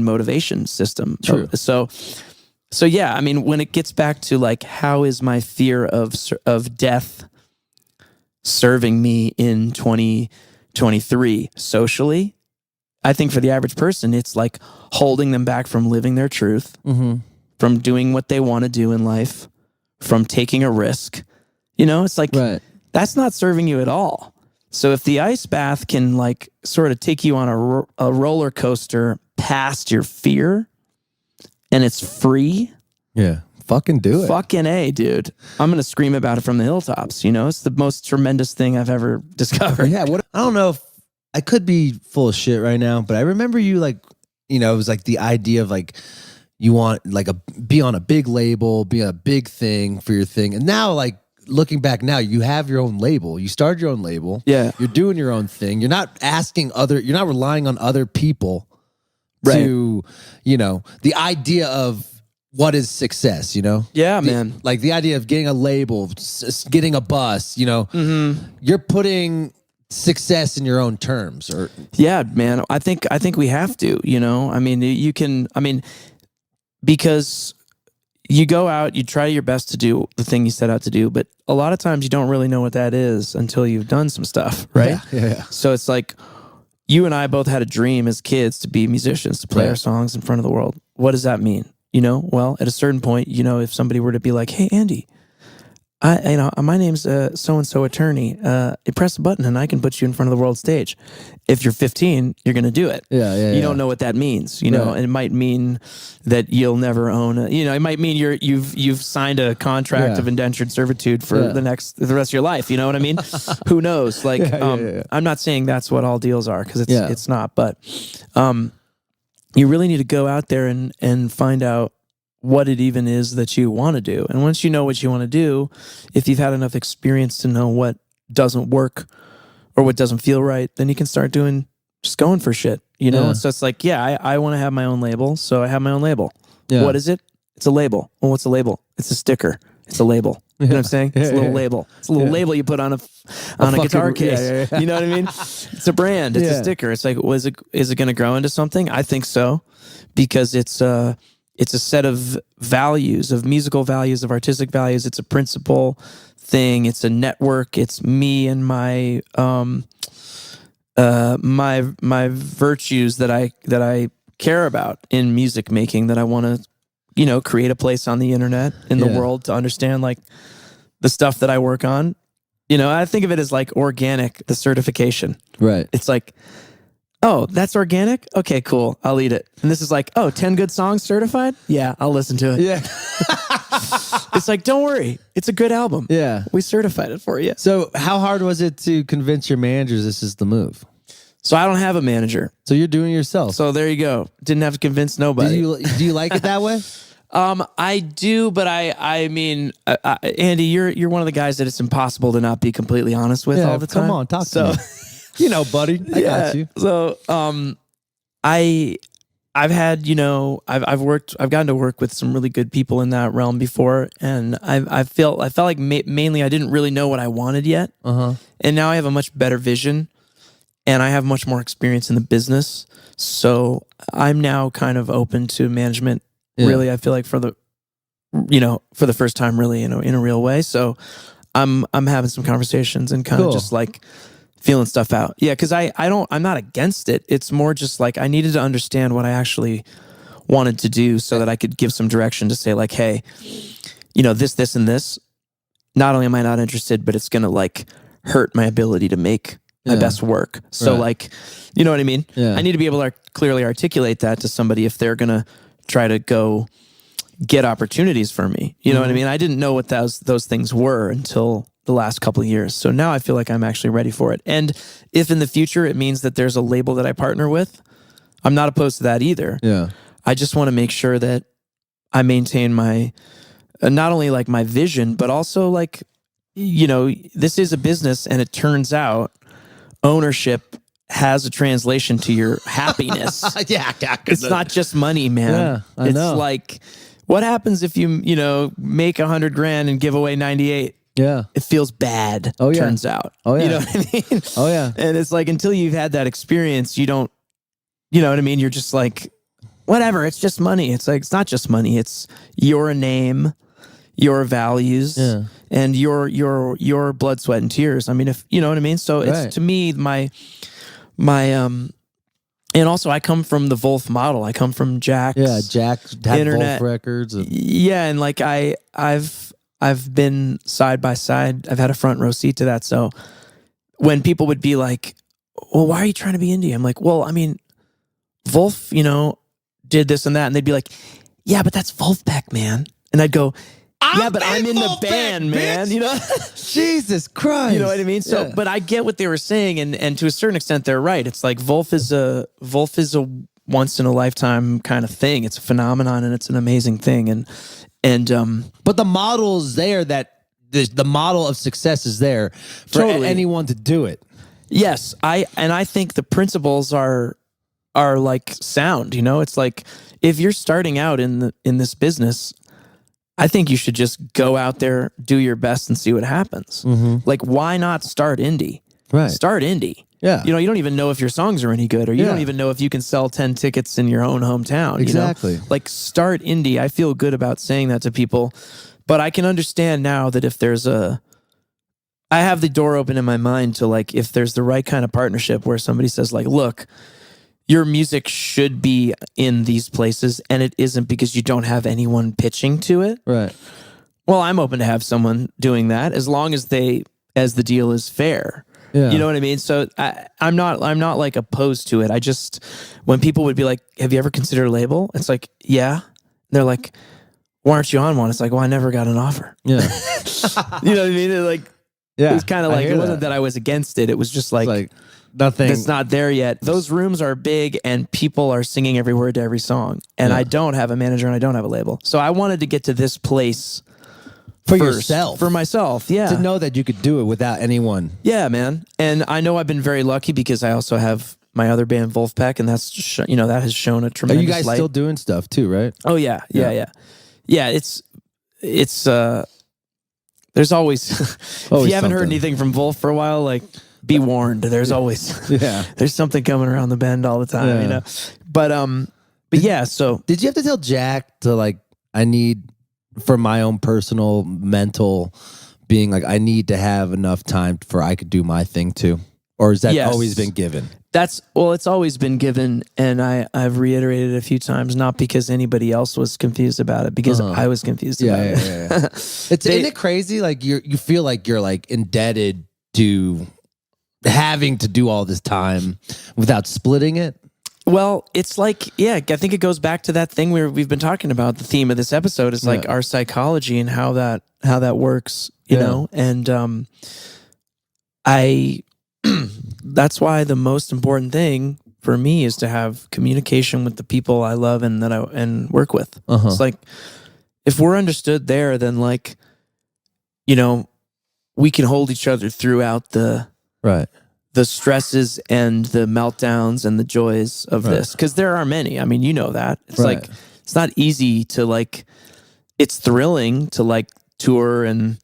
motivation system. True. So yeah, I mean, when it gets back to like, how is my fear of death serving me in 2023 socially? I think for the average person, it's like holding them back from living their truth, from doing what they want to do in life, from taking a risk. It's like, that's not serving you at all. So if the ice bath can like sort of take you on a roller coaster past your fear, and it's free. Yeah. Fucking do it. Fucking A, dude. I'm going to scream about it from the hilltops. It's the most tremendous thing I've ever discovered. Yeah. I don't know if I could be full of shit right now, but I remember you like, it was like the idea of like, you want like be on a big label, be a big thing for your thing. And now like looking back now, you have your own label. You started your own label. Yeah. You're doing your own thing. You're not you're not relying on other people to, the idea of what is success, Yeah, man. Like the idea of getting a label, getting a bus, you're putting success in your own terms, or Yeah, man. I think we have to, you know. I mean, you can. I mean, because you go out, you try your best to do the thing you set out to do, but a lot of times you don't really know what that is until you've done some stuff, right? Yeah. So it's like you and I both had a dream as kids to be musicians, to play our songs in front of the world. What does that mean? You know, well, at a certain point, you know, if somebody were to be like, "Hey, Andy, my name's so-and-so attorney. You press a button and I can put you in front of the world stage." If you're 15, you're going to do it. You don't know what that means, you know, and it might mean that you'll never own it might mean you've signed a contract of indentured servitude for the rest of your life. You know what I mean? Who knows? Like, I'm not saying that's what all deals are, because it's not, but you really need to go out there and find out what it even is that you want to do. And once you know what you want to do, if you've had enough experience to know what doesn't work or what doesn't feel right, then you can start just going for shit, you know? So it's like, I want to have my own label, so I have my own label. What is it? It's a label. Well, what's a label? It's a sticker. It's a label. You know what I'm saying? It's a little label. It's a little label you put on a guitar case. You know what I mean? It's a brand. It's a sticker. It's like, is it going to grow into something? I think so, because it's a set of values, of musical values, of artistic values. It's a principle thing. It's a network. It's me and my my virtues that I care about in music making, that I want to, you know, create a place on the internet in the world to understand, like, the stuff that I work on. You know, I think of it as like organic, the certification. Right. It's like, oh, that's organic? Okay, cool. I'll eat it. And this is like, oh, 10 good songs certified? Yeah, I'll listen to it. Yeah. It's like, don't worry. It's a good album. Yeah. We certified it for you. So how hard was it to convince your managers this is the move? So I don't have a manager. So you're doing it yourself. So there you go. Didn't have to convince nobody. Do you like it that way? I do, but I mean, Andy, you're one of the guys that it's impossible to not be completely honest with all the time. Come on, talk to me. You know, buddy, I got you. So, I've had, you know, I've gotten to work with some really good people in that realm before, and I felt like mainly I didn't really know what I wanted yet, and now I have a much better vision, and I have much more experience in the business, so I'm now kind of open to management. Yeah. Really, I feel like for the first time, really in a real way. So, I'm having some conversations and kind of just like feeling stuff out. Yeah, because I'm not against it. It's more just like I needed to understand what I actually wanted to do so that I could give some direction to say, like, hey, you know, this, and this. Not only am I not interested, but it's gonna like hurt my ability to make my best work. So like, you know what I mean? Yeah. I need to be able to clearly articulate that to somebody if they're gonna try to go get opportunities for me. You know what I mean? I didn't know what those things were until the last couple of years. So now I feel like I'm actually ready for it. And if in the future it means that there's a label that I partner with, I'm not opposed to that either. Yeah. I just want to make sure that I maintain my, not only like my vision, but also like, you know, this is a business, and it turns out ownership has a translation to your happiness. It's not just money, man. Yeah, it's like, what happens if you make $100,000 and give away 98? Yeah. It feels bad. Turns out. You know what I mean? And it's like, until you've had that experience, you don't, you know what I mean? You're just like, whatever, it's just money. It's like, it's not just money. It's your name, your values, and your blood, sweat, and tears. I mean, if you know what I mean? So it's, to me, my and also I come from the Vulf model. I come from Jack's. Yeah, Jack had internet Vulf records. And like I've been side by side. I've had a front row seat to that. So when people would be like, well, why are you trying to be indie? I'm like, well, I mean, Vulf, you know, did this and that. And they'd be like, yeah, but that's Vulfpeck, man. And I'd go, yeah, but I'm in the band, man. You know, Jesus Christ. You know what I mean? So, but I get what they were saying, and to a certain extent, they're right. It's like Vulf is a once in a lifetime kind of thing. It's a phenomenon, and it's an amazing thing. And but the model is there. That the model of success is there for anyone to do it. Yes, I think the principles are like sound. You know, it's like if you're starting out in this business, I think you should just go out there, do your best, and see what happens. Like, why not start indie? Right. Start indie. Yeah. You know, you don't even know if your songs are any good, or you Yeah. don't even know if you can sell 10 tickets in your own hometown. Exactly. You know? Like, start indie. I feel good about saying that to people, but I can understand now that if there's I have the door open in my mind to, like, if there's the right kind of partnership where somebody says, like, look, your music should be in these places and it isn't because you don't have anyone pitching to it. Right. Well, I'm open to have someone doing that as long as the deal is fair. Yeah. You know what I mean? So I'm not like opposed to it. I just, when people would be like, have you ever considered a label? It's like, yeah. They're like, why aren't you on one? It's like, well, I never got an offer. Yeah. You know what I mean? Like, Yeah. it was kind of like, it wasn't that I was against it. It was just like nothing. It's not there yet. Those rooms are big and people are singing every word to every song. And I don't have a manager and I don't have a label. So I wanted to get to this place for first, yourself. For myself, yeah. To know that you could do it without anyone. Yeah, man. And I know I've been very lucky because I also have my other band, Vulfpeck, and that's that has shown a tremendous Are you guys light. still doing stuff too, right? Oh yeah. It's there's always if you haven't heard anything from Vulf for a while, like, be warned. There's always there's something coming around the bend all the time, you know. But yeah, so did you have to tell Jack to, like, I need, for my own personal mental being, like, I need to have enough time for I could do my thing too? Or has that always been given? It's always been given, and I've reiterated it a few times, not because anybody else was confused about it, because I was confused about it. Yeah. Isn't it crazy? Like, you feel like you're, like, indebted to having to do all this time without splitting it? Well, it's like, I think it goes back to that thing we've been talking about. The theme of this episode is like our psychology and how that works, you know? And that's why the most important thing for me is to have communication with the people I love and work with. It's like, if we're understood there, then, like, you know, we can hold each other throughout the stresses and the meltdowns and the joys of this. Because there are many. I mean, you know that. It's like, it's not easy to, like, it's thrilling to, like, tour and,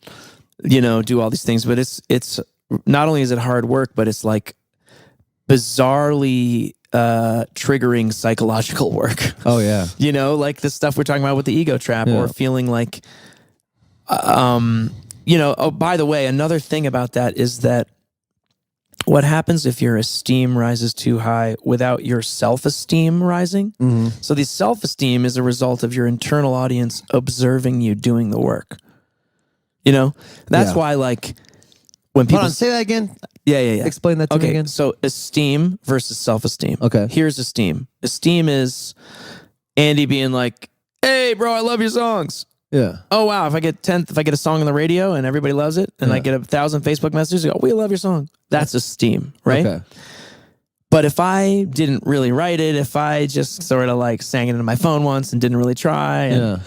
you know, do all these things, but it's not only is it hard work, but it's, like, bizarrely triggering psychological work. Oh yeah. You know, like the stuff we're talking about with the ego trap, or feeling like, you know, oh, by the way, another thing about that is that what happens if your esteem rises too high without your self-esteem rising? So the self-esteem is a result of your internal audience observing you doing the work. You know, that's why, like, when people... Hold on, say that again. Yeah. Explain that to me again. So esteem versus self-esteem. Okay. Here's esteem. Esteem is Andy being like, hey, bro, I love your songs. Yeah. Oh, wow. If I get a song on the radio and everybody loves it, and I get 1,000 Facebook messages, I go, we love your song. That's esteem, right? Okay. But if I didn't really write it, if I just sort of, like, sang it into my phone once and didn't really try, and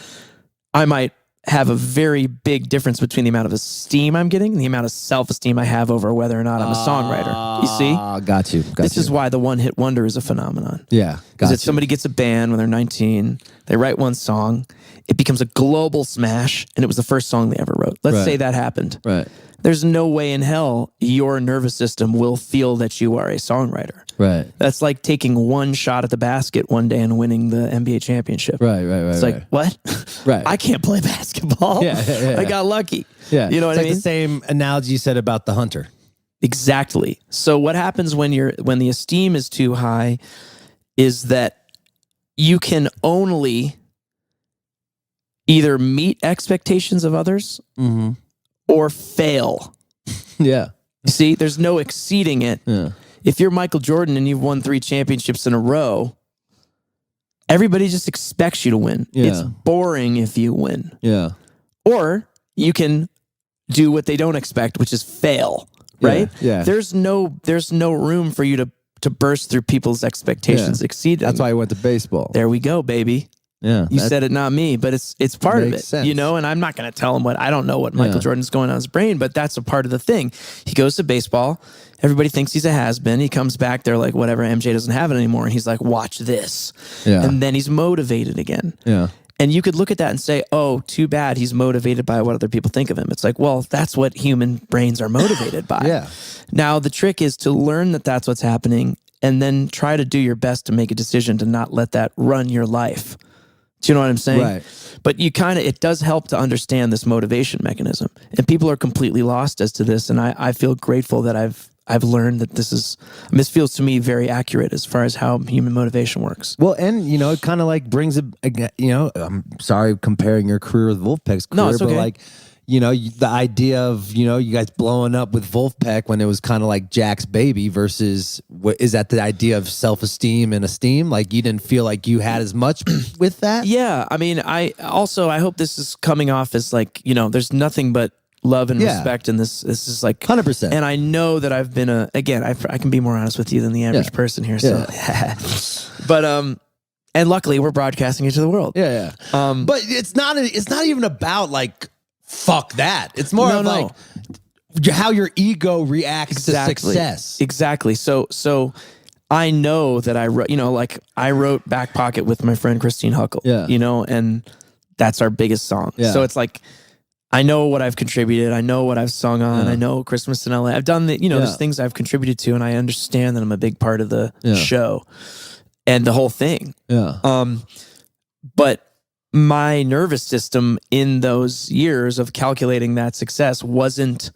I might have a very big difference between the amount of esteem I'm getting and the amount of self-esteem I have over whether or not I'm a songwriter. You see? Got you. This is why the one-hit wonder is a phenomenon. Yeah. Because if somebody gets a band when they're 19, they write one song, it becomes a global smash, and it was the first song they ever wrote. Let's say that happened. Right. There's no way in hell your nervous system will feel that you are a songwriter. Right. That's like taking one shot at the basket one day and winning the NBA championship. Right. It's like, what? Right. I can't play basketball. Yeah. I got lucky. Yeah. You know what I mean? It's like the same analogy you said about the hunter. Exactly. So what happens when the esteem is too high is that you can only either meet expectations of others or fail. Yeah. See, there's no exceeding it. Yeah. If you're Michael Jordan and you've won 3 championships in a row, everybody just expects you to win. Yeah. It's boring if you win. Yeah. Or you can do what they don't expect, which is fail, right? Yeah. There's no room for you to burst through people's expectations, exceed them. That's why I went to baseball. There we go, baby. Yeah. You said it, not me, but it's part of it, sense. you know, and I'm not going to tell him I don't know what Michael Jordan's going on in his brain, but that's a part of the thing. He goes to baseball. Everybody thinks he's a has-been. He comes back. They're like, whatever, MJ doesn't have it anymore. And he's like, watch this. Yeah. And then he's motivated again. Yeah. And you could look at that and say, oh, too bad he's motivated by what other people think of him. It's like, well, that's what human brains are motivated by. Yeah. Now, the trick is to learn that that's what's happening and then try to do your best to make a decision to not let that run your life. Do you know what I'm saying? Right. But it does help to understand this motivation mechanism. And people are completely lost as to this. And I feel grateful that I've learned that this feels to me very accurate as far as how human motivation works. Well, and it kind of like brings I'm sorry comparing your career with Vulfpeck's career, No, it's okay. but like, the idea of, you guys blowing up with Vulfpeck when it was kind of like Jack's baby versus is that the idea of self-esteem and esteem? Like you didn't feel like you had as much with that? Yeah. I mean, I hope this is coming off as like, there's nothing but love and respect in this. This is like 100%. And I know that I've been I can be more honest with you than the average person here. So, but, and luckily we're broadcasting it to the world. Yeah. But it's not even about like, fuck that. It's more of like how your ego reacts to success. Exactly. So I know that I wrote, I wrote Back Pocket with my friend Christine Huckle, and that's our biggest song. Yeah. So it's like, I know what I've contributed. I know what I've sung on. I know Christmas in LA. I've done there's things I've contributed to, and I understand that I'm a big part of the show and the whole thing. Yeah. But my nervous system in those years of calculating that success wasn't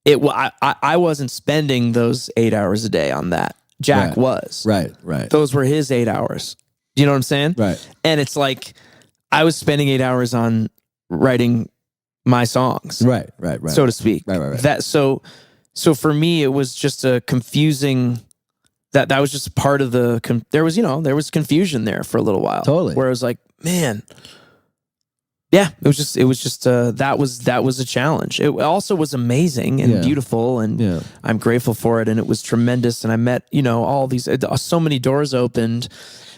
it. I wasn't spending those 8 hours a day on that. Jack was. Right. Those were his 8 hours. Do you know what I'm saying? Right. And it's like I was spending 8 hours on writing my songs. Right. So to speak. Right. That so for me it was just a confusing. That was just part of the. There was confusion there for a little while. Totally. Where I was like, man, yeah, it was just that was a challenge. It also was amazing and beautiful, and I'm grateful for it. And it was tremendous. And I met all these so many doors opened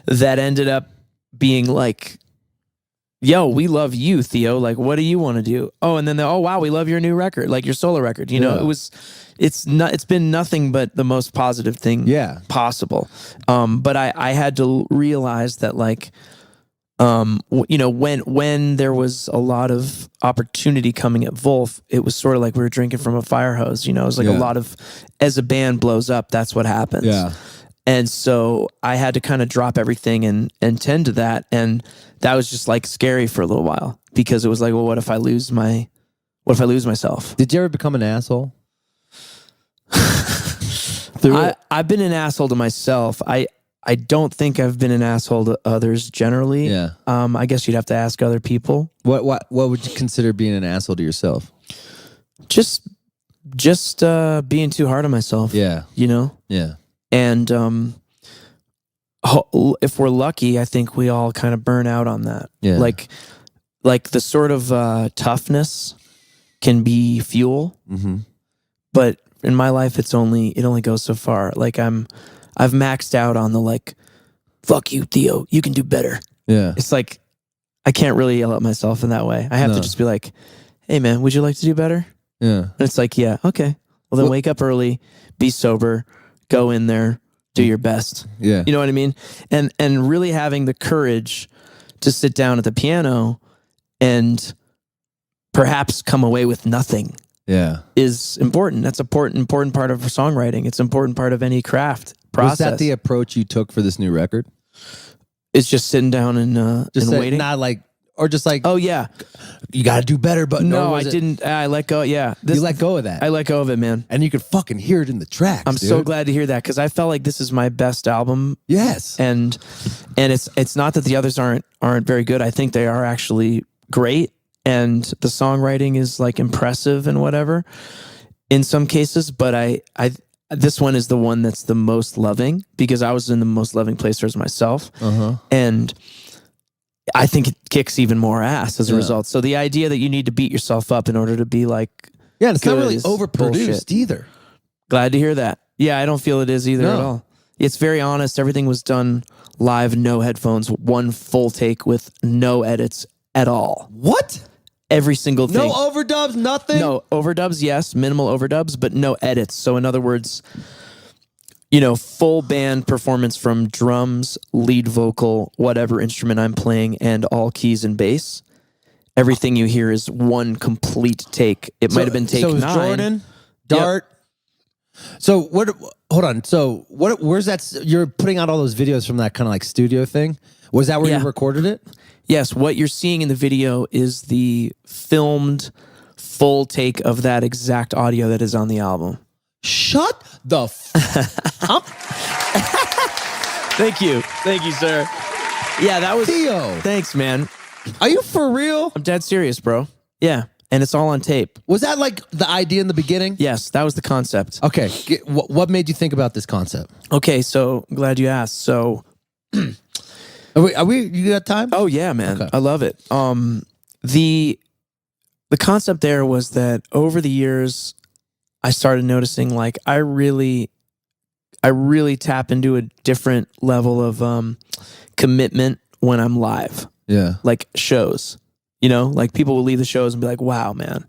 that ended up being like, yo, we love you, Theo. Like, what do you want to do? Oh, and then oh wow, we love your new record, like your solo record. It's been nothing but the most positive thing possible. But I had to realize that like, when there was a lot of opportunity coming at Vulf, it was sort of like we were drinking from a fire hose. It was like a lot of, as a band blows up, that's what happens. Yeah. And so I had to kind of drop everything and tend to that. And that was just like scary for a little while because it was like, well, what if I lose myself? Did you ever become an asshole? I've been an asshole to myself. I don't think I've been an asshole to others generally. Yeah. I guess you'd have to ask other people. What would you consider being an asshole to yourself? Just being too hard on myself. Yeah. Yeah. And if we're lucky, I think we all kind of burn out on that. Yeah. Like the sort of toughness can be fuel, but in my life, it only goes so far. Like I've maxed out on the like, fuck you, Theo, you can do better. Yeah. It's like I can't really yell at myself in that way. I have to just be like, hey man, would you like to do better? Yeah. And it's like, yeah, okay. Well then wake up early, be sober, go in there, do your best. Yeah. You know what I mean? And really having the courage to sit down at the piano and perhaps come away with nothing. Yeah. Is important. That's an important part of songwriting. It's an important part of any craft process. Was that the approach you took for this new record? It's just sitting down and waiting. Not like, or just like, oh yeah, you got to do better. But no, I didn't. I let go. Yeah, you let go of that. I let go of it, man. And you could fucking hear it in the tracks. I'm so glad to hear that because I felt like this is my best album. Yes, and it's not that the others aren't very good. I think they are actually great, and the songwriting is like impressive and whatever in some cases. But I this one is the one that's the most loving because I was in the most loving place towards myself, and I think it kicks even more ass as a result. So the idea that you need to beat yourself up in order to be like, it's not really overproduced bullshit. either. Glad to hear that. Yeah, I don't feel it is either at all. It's very honest. Everything was done live, no headphones, one full take with no edits at all. What? Every single thing. No overdubs, nothing? No overdubs, yes, minimal overdubs, but no edits. So in other words, full band performance from drums, lead vocal, whatever instrument I'm playing, and all keys and bass. Everything you hear is one complete take. It might have been take 9. Jordan, Dart. Yep. So what? Hold on. So what? Where's that? You're putting out all those videos from that kind of like studio thing. Was that where you recorded it? Yes. What you're seeing in the video is the filmed full take of that exact audio that is on the album. Shut the up. Thank you, sir. Yeah, that was Theo. Thanks, man. Are you for real? I'm dead serious, bro. Yeah, and it's all on tape. Was that like the idea in the beginning? Yes, that was the concept. Okay, what made you think about this concept? Okay, so glad you asked. So, are we? You got time? Oh yeah, man, okay. I love it. The concept there was that over the years, I started noticing like I really tap into a different level of commitment when I'm live. Yeah. Like shows, like people will leave the shows and be like, wow, man,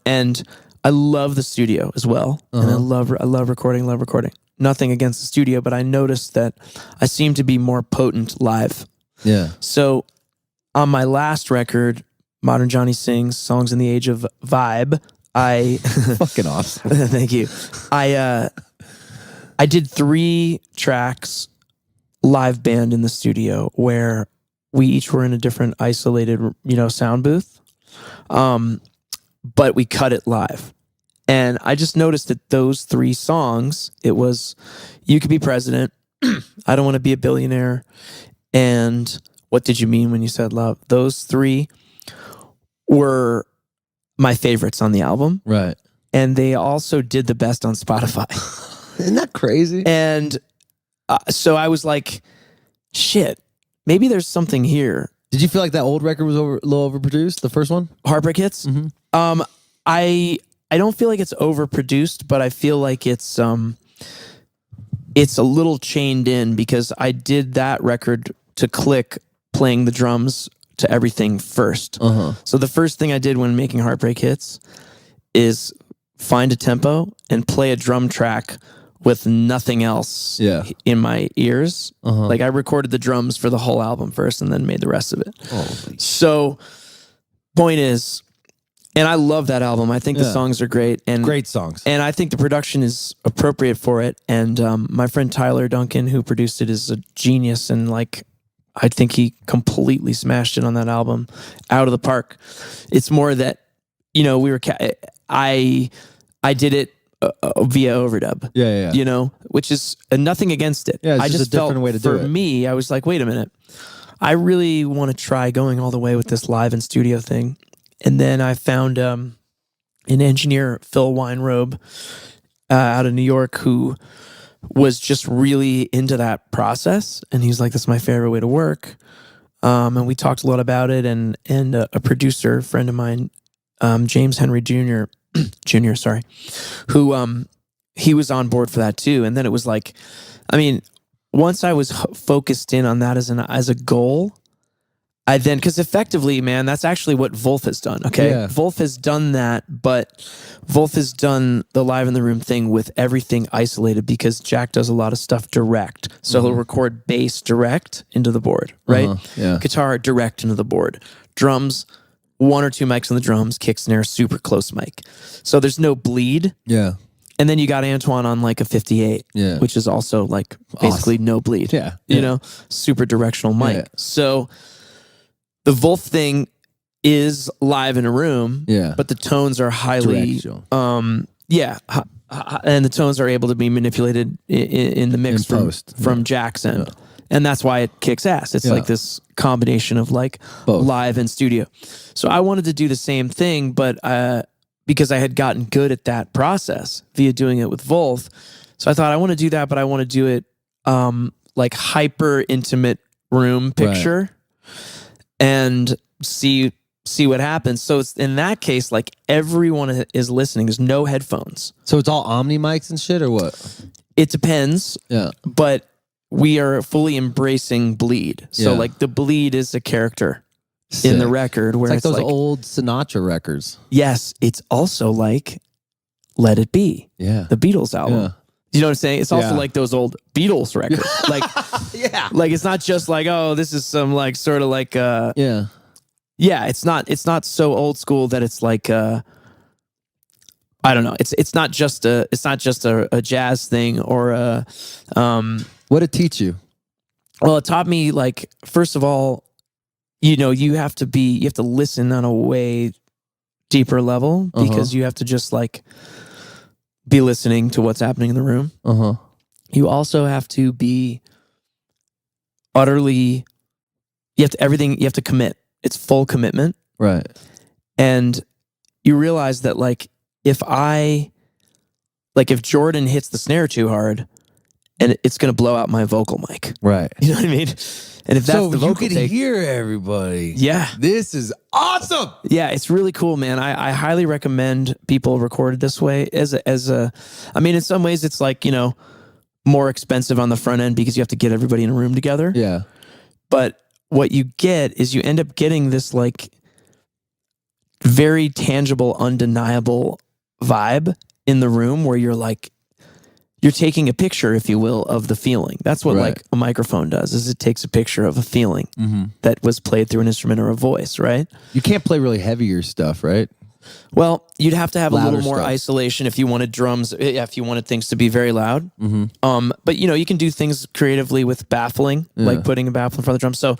and I love the studio as well. And I love recording. Nothing against the studio, but I noticed that I seem to be more potent live. Yeah. So on my last record, Modern Johnny Sings Songs in the Age of Vibe, I fucking awesome. Thank you. I did 3 tracks live band in the studio where we each were in a different isolated, sound booth. But we cut it live. And I just noticed that those 3 songs, it was You Could Be President, I Don't Want to Be a Billionaire, and What Did You Mean When You Said Love? Those 3 were my favorites on the album. Right. And they also did the best on Spotify. Isn't that crazy? And so I was like, shit, maybe there's something here. Did you feel like that old record was a little overproduced, the first one? Heartbreak Hits? Mm-hmm. I don't feel like it's overproduced, but I feel like it's a little chained in because I did that record to click playing the drums to everything first. So the first thing I did when making Heartbreak Hits is find a tempo and play a drum track with nothing else in my ears. Like I recorded the drums for the whole album first and then made the rest of it. So point is, and I love that album. I think the songs are great. And great songs. And I think the production is appropriate for it. And my friend Tyler Duncan, who produced it, is a genius. And like, I think he completely smashed it on that album out of the park. It's more that, I did it via overdub. Yeah. Which is nothing against it. Yeah, it's I just a different felt way to do it. For me, I was like, wait a minute. I really want to try going all the way with this live and studio thing. And then I found an engineer, Phil Weinrobe, out of New York, who was just really into that process. And he's like, "This is my favorite way to work." And we talked a lot about it. And a producer friend of mine, James Henry Jr., who he was on board for that too. And then it was like, once I was focused in on that as a goal, I then, because effectively, man, that's actually what Vulf has done, okay? Yeah. Vulf has done that, but Vulf has done the live in the room thing with everything isolated because Jack does a lot of stuff direct. So he'll record bass direct into the board, right? Guitar direct into the board. Drums, 1 or 2 mics on the drums, kick, snare, super close mic. So there's no bleed. Yeah. And then you got Antoine on like a 58, which is also like basically no bleed. Yeah. Super directional mic. Yeah. So the Vulf thing is live in a room, but the tones are highly, and the tones are able to be manipulated in the mix from Jack's end. Yeah. And that's why it kicks ass. It's like this combination of like both live and studio. So I wanted to do the same thing, but because I had gotten good at that process via doing it with Vulf. So I thought I want to do that, but I want to do it like hyper intimate room picture and see what happens. So it's, in that case, like everyone is listening. There's no headphones. So it's all Omni mics and shit or what? It depends. Yeah. But we are fully embracing bleed. So like the bleed is a character in the record where it's like those old Sinatra records. Yes. It's also like Let It Be. Yeah. The Beatles album. You know what I'm saying? It's also Yeah. like those old Beatles records. Like, Yeah. like it's not just like, oh, this is some like sort of like, Yeah. yeah, it's not so old school that it's like, I don't know. It's not just a jazz thing or a, What did it teach you? well, it taught me like, first of all, you know, you have to listen on a way deeper level because you have to just like be listening to what's happening in the room. You also have to be utterly, you have to commit. It's full commitment. Right. And you realize that like, if Jordan hits the snare too hard and it's going to blow out my vocal mic. Right. You know what I mean? And if that's So the you vocal could take, hear everybody. yeah. This is awesome. Yeah, it's really cool, man. I highly recommend people record it this way. I mean, in some ways, it's like, you know, more expensive on the front end because you have to get everybody in a room together. Yeah. But what you get is you end up getting this like very tangible, undeniable vibe in the room where you're like, you're taking a picture, if you will, of the feeling. That's what like a microphone does, is it takes a picture of a feeling that was played through an instrument or a voice, right? You can't play really heavier stuff, right? Well, you'd have to have Louder a little more stuff. isolation if you wanted drums, if you wanted things to be very loud. But you know, you can do things creatively with baffling, like putting a baffle in front of the drums. So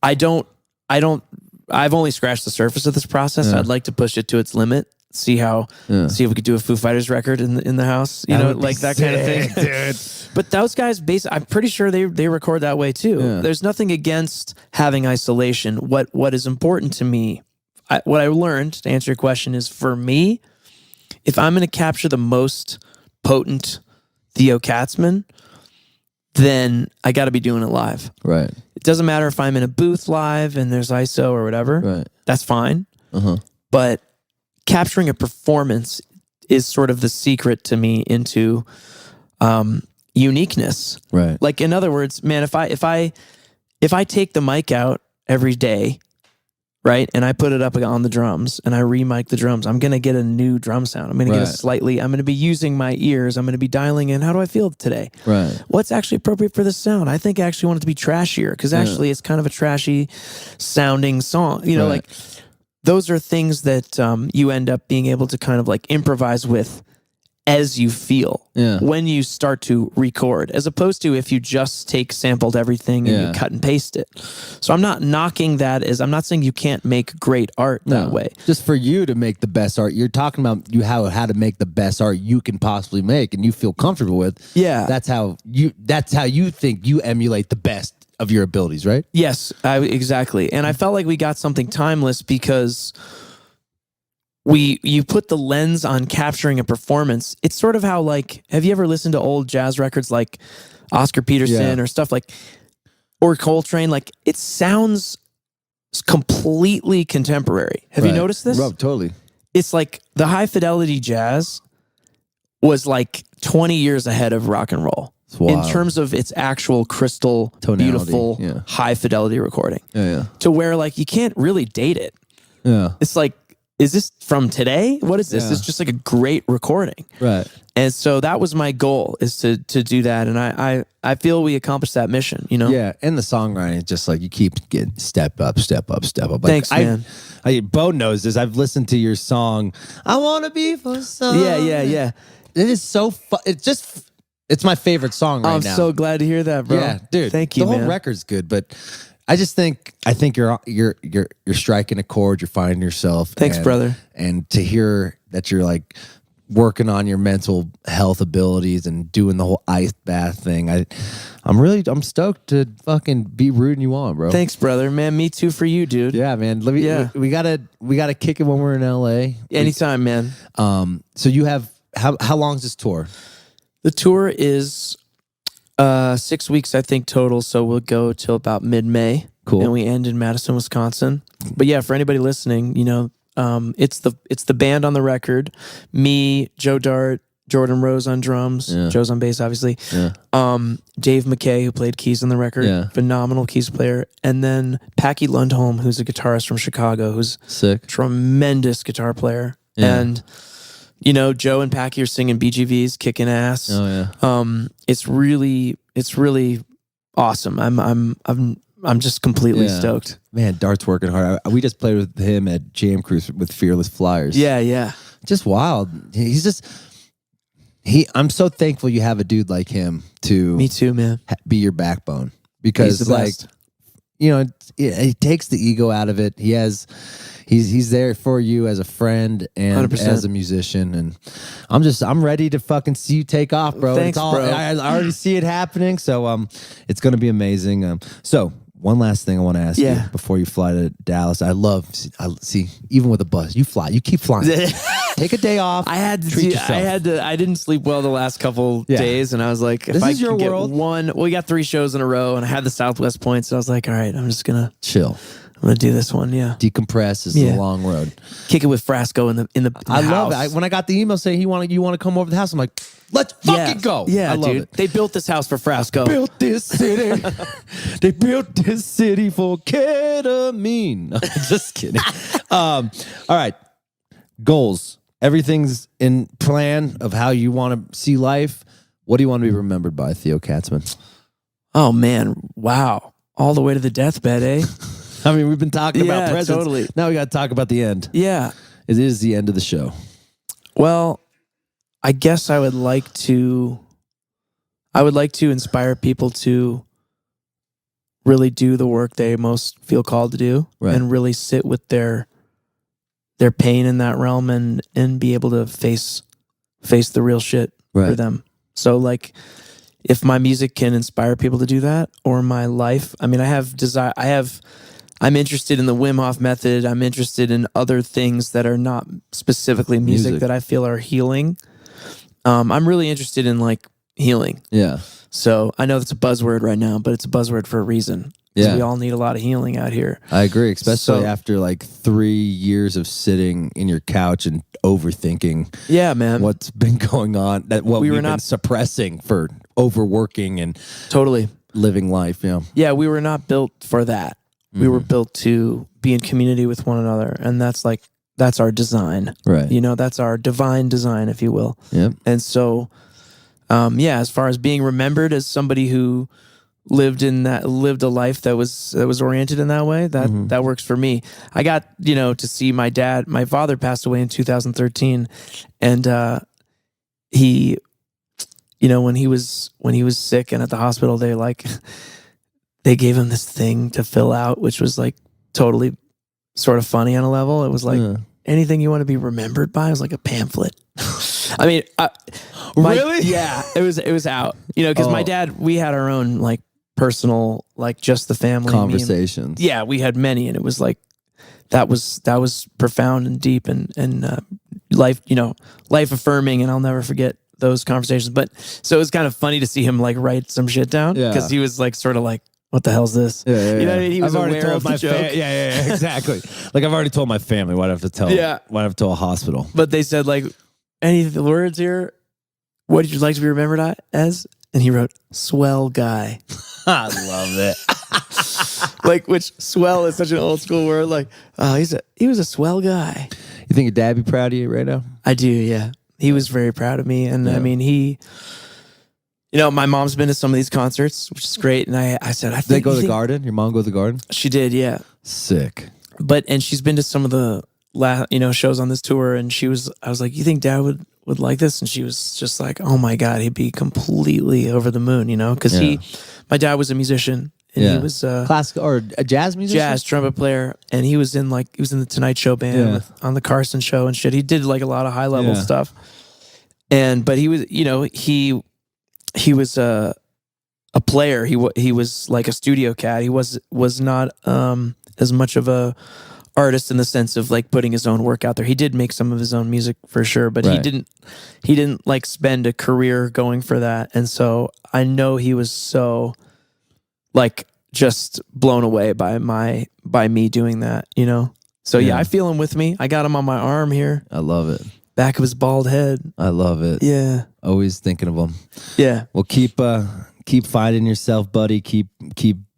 I've only scratched the surface of this process. I'd like to push it to its limit. See if we could do a Foo Fighters record in the house, you know, like that kind of thing, dude. But those guys, I'm pretty sure they record that way too. Yeah. There's nothing against having isolation. What is important to me, what I learned to answer your question is, for me, if I'm going to capture the most potent Theo Katzman, then I got to be doing it live. Right. It doesn't matter if I'm in a booth live and there's ISO or whatever. Right. That's fine. But capturing a performance is sort of the secret to me into uniqueness. Right. Like, in other words, man, if I take the mic out every day, right, and I put it up on the drums and I re-mic the drums, I'm gonna get a new drum sound. I'm gonna get I'm gonna be using my ears. I'm gonna be dialing in, how do I feel today? Right. What's actually appropriate for this sound? I think I actually want it to be trashier because actually it's kind of a trashy sounding song. You know, like, those are things that you end up being able to kind of like improvise with as you feel when you start to record, as opposed to if you just sampled everything and you cut and paste it. So I'm not knocking that I'm not saying you can't make great art that way. Just for you to make the best art, you're talking about how to make the best art you can possibly make and you feel comfortable with. Yeah. That's how you think you emulate the best of your abilities, right? Yes, exactly. And I felt like we got something timeless because you put the lens on capturing a performance. It's sort of how, like, have you ever listened to old jazz records like Oscar Peterson or stuff like, or Coltrane? Like, it sounds completely contemporary. Have you noticed this? Totally. It's like the high fidelity jazz was like 20 years ahead of rock and roll in terms of its actual crystal, tonality, beautiful, high fidelity recording. Yeah. To where like you can't really date it. Yeah. It's like, is this from today? What is this? Yeah. It's just like a great recording. Right. And so that was my goal, is to do that. And I feel we accomplished that mission, you know? Yeah. And the songwriting, just like you keep getting step up, step up, step up. Like, Thanks, man. Bo knows this. I've listened to your song, I Want to Be for Some. Yeah. It is so fun. It's my favorite song right now. I'm so glad to hear that, bro. Yeah, dude. Thank you, the man. whole record's good, but I think you're striking a chord. You're finding yourself. Thanks, brother. And to hear that you're like working on your mental health abilities and doing the whole ice bath thing, I'm stoked to fucking be rooting you on, bro. Thanks, brother. Man, me too for you, dude. Yeah, man. We gotta kick it when we're in LA. Anytime, man. So you have how long is this tour? The tour is 6 weeks, I think, total. So we'll go till about mid-May. Cool. And we end in Madison, Wisconsin. But yeah, for anybody listening, you know, it's the band on the record. Me, Joe Dart, Jordan Rose on drums. Yeah. Joe's on bass, obviously. Yeah. Dave McKay, who played keys on the record. Yeah. Phenomenal keys player. And then Packy Lundholm, who's a guitarist from Chicago, who's Sick. tremendous guitar player. Yeah. And You know, Joe and Packy are singing BGVs, kicking ass. Oh yeah. It's really awesome. I'm just completely stoked. Man, Dart's working hard. We just played with him at Jam Cruise with Fearless Flyers. Yeah. Just wild. He's just I'm so thankful you have a dude like him to Me too, man. Be your backbone, He's because the like best. you know, he takes the ego out of it. He's there for you as a friend and 100%. as a musician, and I'm ready to fucking see you take off, bro. Thanks, bro. I already see it happening, so it's gonna be amazing. So one last thing I want to ask you before you fly to Dallas. I see, even with a bus, you keep flying. Take a day off. I didn't sleep well the last couple days, and I was like, if I is your could get world. we got 3 shows in a row, and I had the Southwest points, so I was like, all right, I'm just gonna Chill. I'm gonna do this one, Decompress is a long road. Kick it with Frasco in the I love house. it. When I got the email saying you want to come over to the house, I'm like, let's fucking go. Yeah, I love dude. it. They built this house for Frasco. Built this city. They built this city for ketamine. No, just kidding. All right. Goals. Everything's in plan of how you want to see life. What do you want to be remembered by, Theo Katzman? Oh man, wow. All the way to the deathbed, eh? I mean, we've been talking about presents. Totally. Now we got to talk about the end. Yeah. It is the end of the show. Well, I guess I would like to inspire people to really do the work they most feel called to do, and really sit with their pain in that realm and be able to face the real shit for them. So like, if my music can inspire people to do that, or my life, I mean, I'm interested in the Wim Hof Method. I'm interested in other things that are not specifically music that I feel are healing. I'm really interested in like healing. Yeah. So I know that's a buzzword right now, but it's a buzzword for a reason. Yeah. We all need a lot of healing out here. I agree, especially after like 3 years of sitting in your couch and overthinking. Yeah, man. What's been going on? We've been suppressing for overworking and totally living life. Yeah. Yeah, we were not built for that. We were built to be in community with one another, and that's our design. Right. You know, that's our divine design, if you will. Yeah. And so, as far as being remembered as somebody who lived a life that was oriented in that way, that works for me. I got, to see my father passed away in 2013, and he, when he was sick and at the hospital, they gave him this thing to fill out, which was like totally sort of funny on a level. It was like anything you want to be remembered by. It was like a pamphlet. I mean, really? Yeah, it was out. Because my dad, we had our own like personal, like just the family conversations. Yeah, we had many, and it was like that was profound and deep and life affirming, and I'll never forget those conversations. But so it was kind of funny to see him like write some shit down, because he was like sort of like, what the hell's this? Yeah. You know what I mean? He was already aware told of the my joke. Yeah, exactly. Like I've already told my family what I have to tell. Yeah. What I have to tell a hospital. But they said like, any of the words here, what did you like to be remembered as? And he wrote, swell guy. I love it. Like, which swell is such an old school word. Like, he was a swell guy. You think your dad be proud of you right now? I do, yeah. He was very proud of me. And I mean, he, my mom's been to some of these concerts, which is great. And I said, I think. Did they go to the Garden? Your mom go to the Garden? She did, yeah. Sick. And she's been to some of the, shows on this tour. And I was like, you think dad would like this? And she was just like, oh my God, he'd be completely over the moon, because my dad was a musician. And he was classical or a jazz musician? Jazz trumpet player. And he was in the Tonight Show band on the Carson show and shit. He did like a lot of high level stuff. But he was, he was a player. He was like a studio cat. He was not as much of a artist in the sense of like putting his own work out there. He did make some of his own music for sure, but he didn't like spend a career going for that. And so I know he was so like just blown away by me doing that, So I feel him with me. I got him on my arm here. I love it. Back of his bald head. I love it. Yeah. Always thinking of him. Yeah. Well, keep finding yourself, buddy. Keep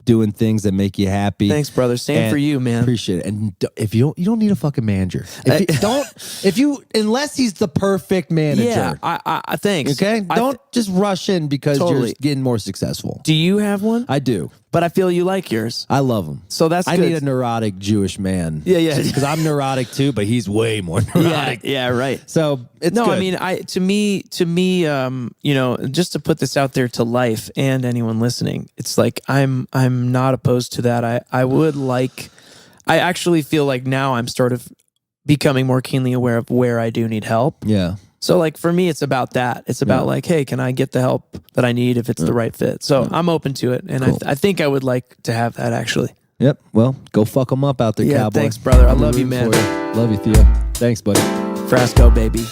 doing things that make you happy. Thanks, brother. Same for you, man. Appreciate it. And if you don't need a fucking manager. Unless he's the perfect manager. Yeah, I thanks. Okay? Don't just rush in because you're getting more successful. Do you have one? I do. But I feel you like yours. I love him. So that's I good. need a neurotic Jewish man. Yeah. Because I'm neurotic too, but he's way more neurotic. Yeah, right. So it's good. I mean, to me, you know, just to put this out there to life and anyone listening, it's like I'm not opposed to that. I actually feel like now I'm sort of becoming more keenly aware of where I do need help. Yeah. So like for me, it's about that. It's about like, hey, can I get the help that I need if it's the right fit? So I'm open to it, and I think I would like to have that actually. Yep. Well, go fuck them up out there, cowboy. Thanks, brother. I love you, man. Love you, Theo. Thanks, buddy. Frasco, baby.